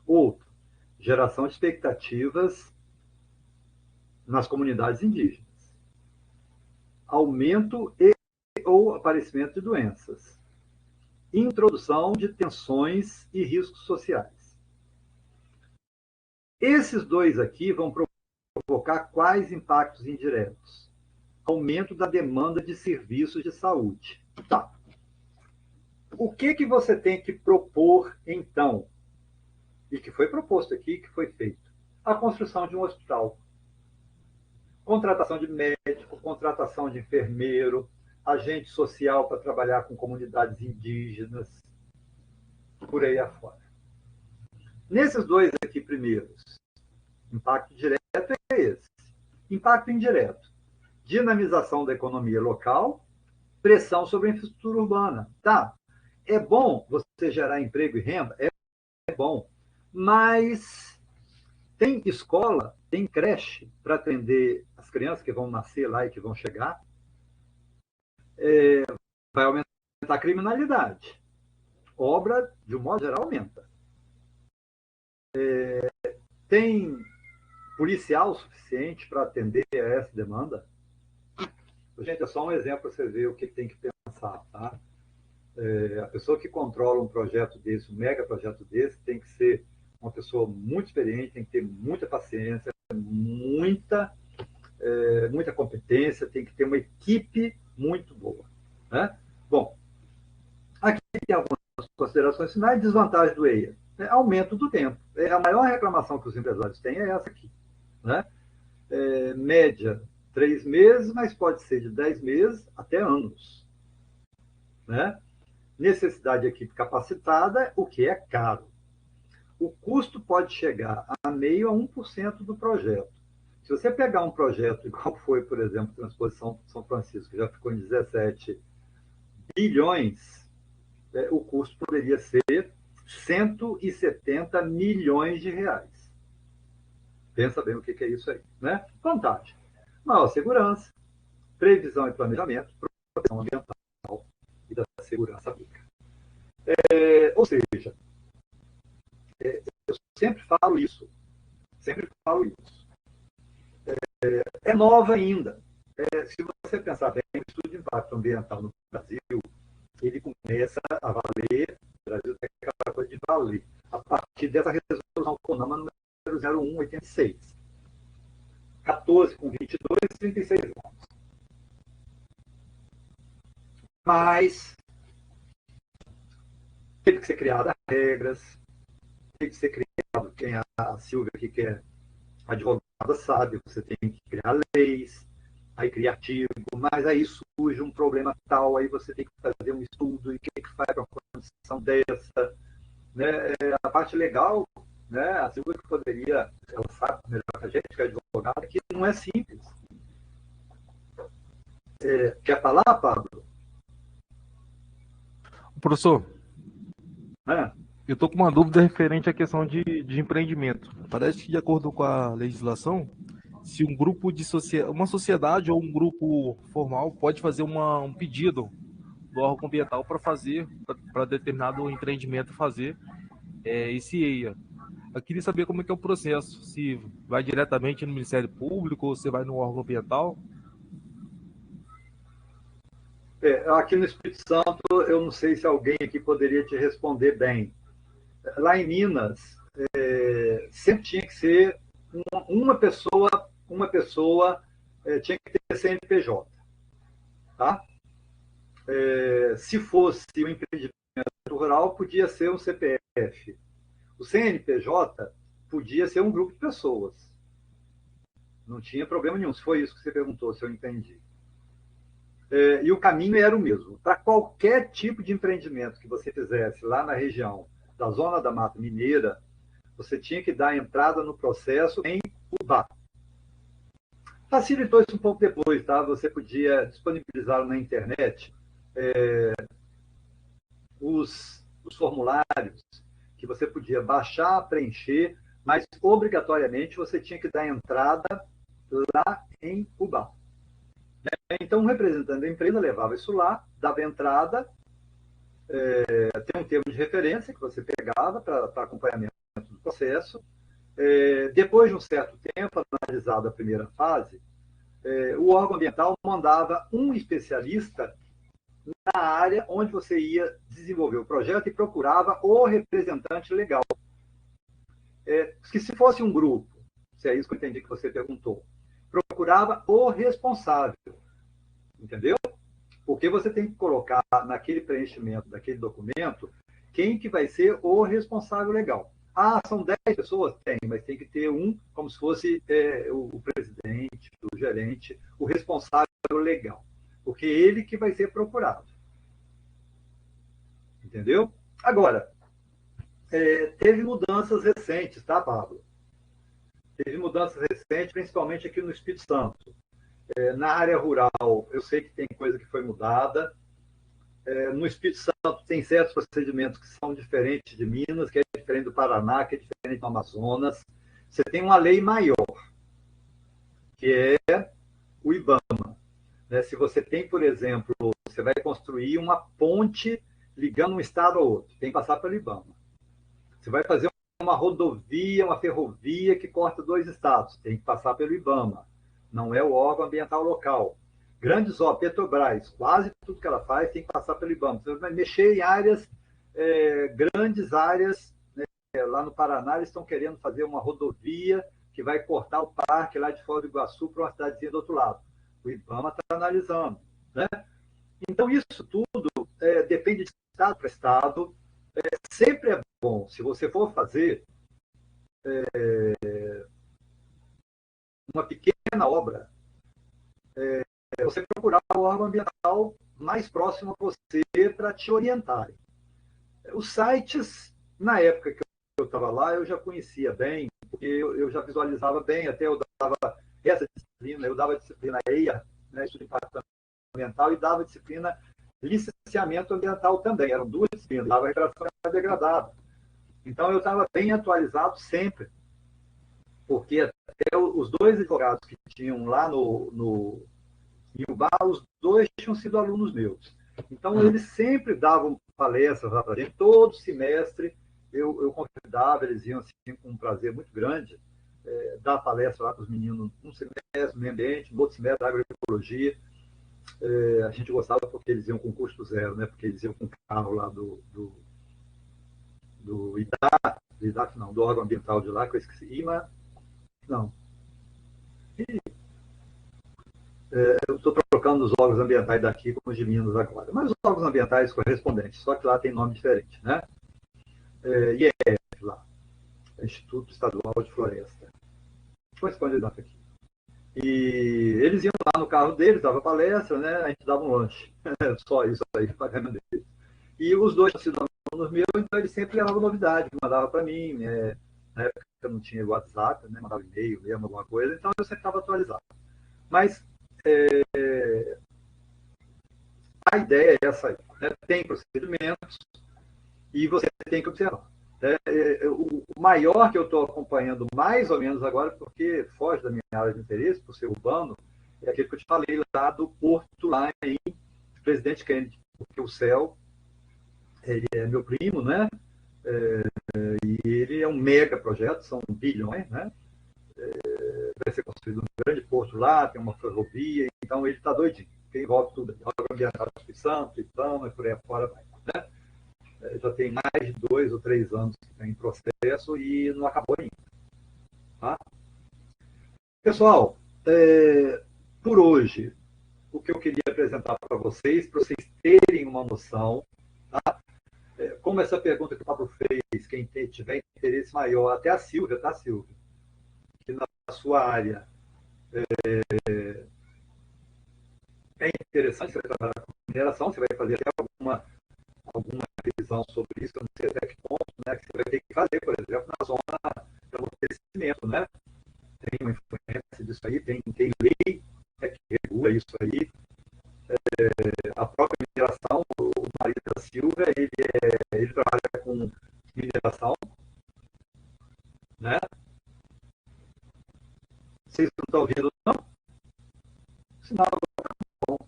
Outro, geração de expectativas nas comunidades indígenas. Aumento ou aparecimento de doenças. Introdução de tensões e riscos sociais. Esses dois aqui vão provocar quais impactos indiretos? Aumento da demanda de serviços de saúde. Tá. O que você tem que propor, então? E que foi proposto aqui, que foi feito? A construção de um hospital. Contratação de médico, contratação de enfermeiro, agente social para trabalhar com comunidades indígenas, por aí afora. Nesses dois aqui primeiros, impacto direto é esse. Impacto indireto, dinamização da economia local, pressão sobre a infraestrutura urbana. Tá, é bom você gerar emprego e renda? É bom. Mas tem escola, tem creche para atender as crianças que vão nascer lá e que vão chegar. Vai aumentar a criminalidade. Obra, de um modo geral, aumenta. Tem policial suficiente para atender a essa demanda? Gente, é só um exemplo para você ver o que tem que pensar, tá? A pessoa que controla um projeto desse, um mega projeto desse, tem que ser uma pessoa muito experiente, tem que ter muita paciência, muita competência, tem que ter uma equipe muito boa, né? Bom, aqui tem algumas considerações finais. Desvantagem do EIA, aumento do tempo. A maior reclamação que os empresários têm é essa aqui, né? Média 3 meses, mas pode ser de 10 meses até anos, né? Necessidade de equipe capacitada, o que é caro. O custo pode chegar a 0,5% a 1% do projeto. Se você pegar um projeto igual foi, por exemplo, Transposição São Francisco, que já ficou em 17 bilhões, o custo poderia ser 170 milhões de reais. Pensa bem o que é isso aí, né? Vantagem: maior segurança, previsão e planejamento, proteção ambiental e da segurança pública. Ou seja, eu sempre falo isso. É nova ainda. Se você pensar bem, o estudo de impacto ambiental no Brasil, ele começa a valer, o Brasil tem aquela coisa de valer, a partir dessa resolução CONAMA número 0186. 14 com 22, 36 anos. Mas teve que ser criadas regras, teve que ser criado, quem a Silvia aqui que é advogada sabe, você tem que criar leis, aí cria artigo, mas aí surge um problema tal, aí você tem que fazer um estudo, e o que faz para uma condição dessa, né? A parte legal, né? A Silvia que poderia, ela sabe melhor que a gente, que é advogada, que não é simples. Quer falar, Pablo? Professor, É. eu estou com uma dúvida referente à questão de empreendimento. Parece que, de acordo com a legislação, se um grupo de uma sociedade ou um grupo formal pode fazer um pedido do órgão ambiental para determinado empreendimento fazer esse EIA. Eu queria saber como é que é o processo, se vai diretamente no Ministério Público ou se vai no órgão ambiental. Aqui no Espírito Santo, eu não sei se alguém aqui poderia te responder bem. Lá em Minas, sempre tinha que ser uma pessoa tinha que ter CNPJ. Tá? Se fosse um empreendimento rural, podia ser um CPF. O CNPJ podia ser um grupo de pessoas. Não tinha problema nenhum, se foi isso que você perguntou, se eu entendi. E o caminho era o mesmo. Para qualquer tipo de empreendimento que você fizesse lá na região da Zona da Mata Mineira, você tinha que dar entrada no processo em UBA. Facilitou isso um pouco depois, tá? Você podia disponibilizar na internet os formulários que você podia baixar, preencher, mas obrigatoriamente você tinha que dar entrada lá em UBA. Então, um representante da empresa levava isso lá, dava entrada, tem um termo de referência que você pegava para acompanhamento do processo. Depois de um certo tempo, analisada a primeira fase, o órgão ambiental mandava um especialista na área onde você ia desenvolver o projeto e procurava o representante legal. Que se fosse um grupo, se é isso que eu entendi que você perguntou, procurava o responsável. Entendeu? Porque você tem que colocar naquele preenchimento daquele documento quem que vai ser o responsável legal. Ah, são 10 pessoas? Tem, mas tem que ter um, como se fosse o presidente, o gerente, o responsável legal. Porque é ele que vai ser procurado. Entendeu? Agora, teve mudanças recentes, tá, Pablo? Teve mudanças recentes, principalmente aqui no Espírito Santo. Na área rural, eu sei que tem coisa que foi mudada. No Espírito Santo tem certos procedimentos que são diferentes de Minas, que é diferente do Paraná, que é diferente do Amazonas. Você tem uma lei maior, que é o IBAMA. Né? Se você tem, por exemplo, você vai construir uma ponte ligando um estado ao outro, tem que passar pelo IBAMA. Você vai fazer uma rodovia, uma ferrovia que corta 2 estados, tem que passar pelo IBAMA. Não é o órgão ambiental local. Grandes obras, Petrobras, quase tudo que ela faz tem que passar pelo IBAMA. Você vai mexer em áreas, grandes áreas, né? Lá no Paraná eles estão querendo fazer uma rodovia que vai cortar o parque lá de Foz do Iguaçu para uma cidadezinha do outro lado. O IBAMA está analisando. Né? Então, isso tudo depende de estado para estado. Sempre é bom, se você for fazer uma pequena obra, você procurar o órgão ambiental mais próximo a você para te orientar. Os sites, na época que eu estava lá, eu já conhecia bem, porque eu já visualizava bem, até eu dava essa disciplina, eu dava disciplina EIA, né, Estudo de Impacto Ambiental, e dava disciplina licenciamento ambiental também. Eram 2 disciplinas, dava recuperação degradada. Então, eu estava bem atualizado sempre, porque até os 2 advogados que tinham lá no Ubá, os 2 tinham sido alunos meus. Então, eles sempre davam palestras lá para gente, todo semestre eu convidava, eles iam assim, com um prazer muito grande, dar palestra lá para os meninos, um semestre no meio ambiente, no outro semestre da agroecologia. A gente gostava porque eles iam com custo zero, né? Porque eles iam com o carro lá do IDAF, não, do órgão ambiental de lá, que eu esqueci, não. Eu estou trocando os órgãos ambientais daqui com os de Minas agora. Mas os órgãos ambientais correspondentes, só que lá tem nome diferente, né? IEF lá, Instituto Estadual de Floresta. Corresponde a aqui. E eles iam lá no carro deles, dava palestra, né? A gente dava um lanche. Só isso aí, pagando deles. E os 2 tinham sido alunos meus, então eles sempre levavam novidade, mandavam para mim. Na época eu não tinha WhatsApp, né? Mandava e-mail mesmo, alguma coisa, então eu sempre estava atualizado. Mas a ideia é essa aí. Né? Tem procedimentos e você tem que observar. O maior que eu estou acompanhando mais ou menos agora, porque foge da minha área de interesse, por ser urbano, é aquele que eu te falei lá do porto, lá em Presidente Kennedy, porque o CEL, ele é meu primo, né? E ele é um mega projeto, são bilhões, né? Vai ser construído um grande porto lá, tem uma ferrovia, então ele está doidinho, porque envolve tudo, órgão ambiental do Espírito Santo, então, e por aí fora vai, né? Já tem mais de 2 ou 3 anos que está em processo e não acabou ainda. Tá? Pessoal, por hoje, o que eu queria apresentar para vocês terem uma noção, tá? Como essa pergunta que o Pablo fez, quem tiver interesse maior, até a Silvia, tá, Silvia? Que na sua área é interessante, você vai trabalhar com mineração, você vai fazer até alguma revisão sobre isso, eu não sei até que ponto, né, que você vai ter que fazer, por exemplo, na zona de abastecimento, né? Tem uma influência disso aí, tem lei, né, que regula isso aí. A própria mineração, o marido da Silvia, ele trabalha com mineração, né? Vocês não estão ouvindo, não? Sinal agora tá bom.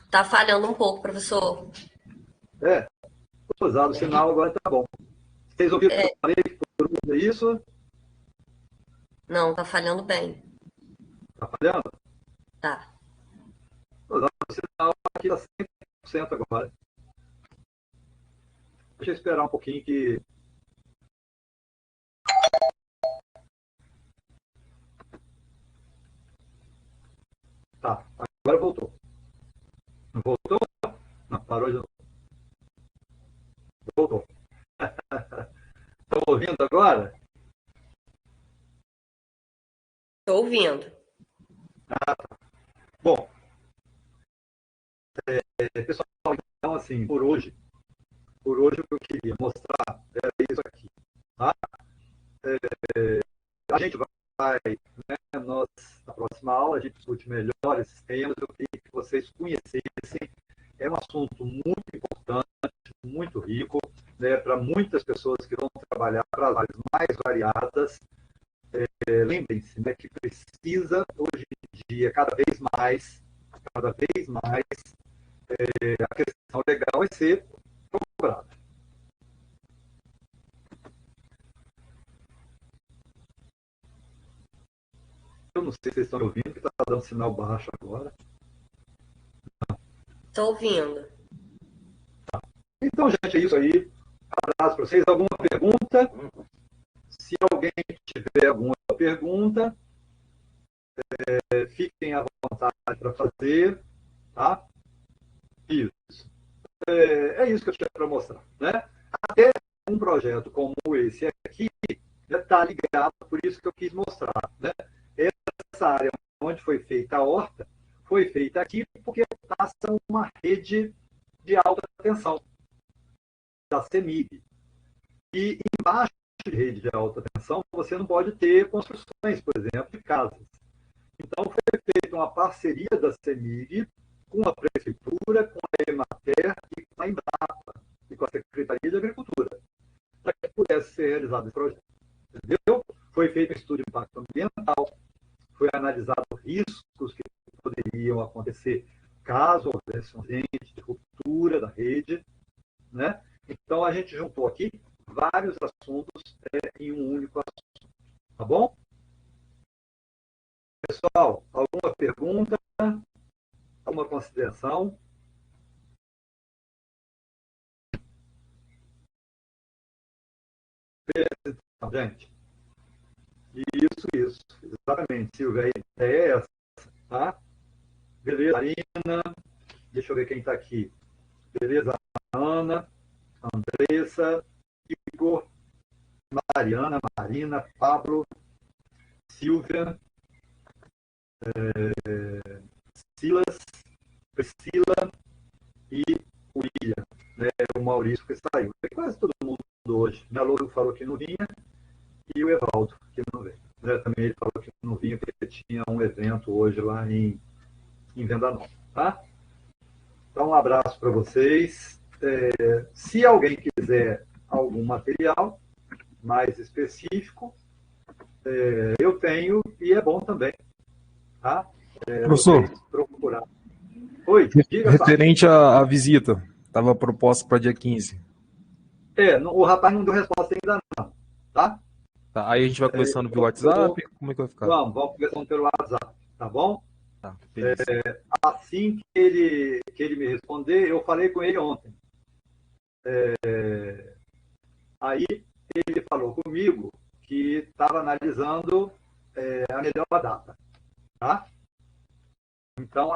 Tá falhando um pouco, professor. O sinal agora tá bom. Vocês ouviram o que eu falei? Todo mundo é isso? Não, tá falhando bem. Tá falhando? Tá. O sinal aqui tá 100% agora. Deixa eu esperar um pouquinho que... Tá, agora voltou. Voltou? parou de novo. Voltou. Estão ouvindo agora? Estou ouvindo. Bom, pessoal, então, assim, por hoje o que eu queria mostrar era isso aqui, tá? A gente vai, né, na próxima aula, a gente discute melhor esses temas. Eu queria que vocês conhecessem. É um assunto muito importante, muito rico, né, para muitas pessoas que vão trabalhar para as áreas mais variadas. Lembrem-se, né, que precisa, hoje em dia, cada vez mais, a questão legal é ser procurada. Eu não sei se vocês estão ouvindo, que está dando sinal baixo agora. Estou ouvindo. Então, gente, é isso aí. Abraço para vocês. Alguma pergunta? Se alguém tiver alguma pergunta, fiquem à vontade para fazer, tá? Isso. É isso que eu tinha para mostrar, né? Até um projeto como esse aqui está ligado, por isso que eu quis mostrar, né? Essa área onde foi feita a horta foi feita aqui porque passa uma rede de alta tensão da CEMIG. E embaixo de rede de alta tensão você não pode ter construções, por exemplo, de casas. Então foi feita uma parceria da CEMIG com a Prefeitura, com a Emater e com a Embrapa e com a Secretaria de Agricultura, para que pudesse ser realizado esse projeto. Entendeu? Foi feito um estudo de impacto ambiental, foi analisado riscos que poderiam acontecer caso houvesse um acidente de ruptura da rede, né? Então a gente juntou aqui vários assuntos em um único assunto, tá bom? Pessoal, alguma pergunta? Alguma consideração? Beleza, então, gente. Isso. Exatamente, Silvia. A ideia é essa, tá? Beleza, Marina. Deixa eu ver quem está aqui. Beleza, Ana, Andressa, Igor, Mariana, Marina, Pablo, Silvia, Silas, Priscila e o William, né? O Maurício que saiu. Quase todo mundo hoje. A Louro falou que não vinha e o Evaldo que não veio. Né? Também ele falou que não vinha porque tinha um evento hoje lá em Venda Nova, tá? Então, um abraço para vocês. Se alguém quiser algum material mais específico, eu tenho e é bom também, tá? Professor, Procurar. Oi, diga. Referente à visita, estava proposta para dia 15. O rapaz não deu resposta ainda não, tá? Tá, aí a gente vai conversando pelo WhatsApp, como é que vai ficar? Vamos conversando pelo WhatsApp, tá bom? Tá, beleza. Assim que ele me responder, eu falei com ele ontem. Aí ele falou comigo que estava analisando a melhor data, tá? Então,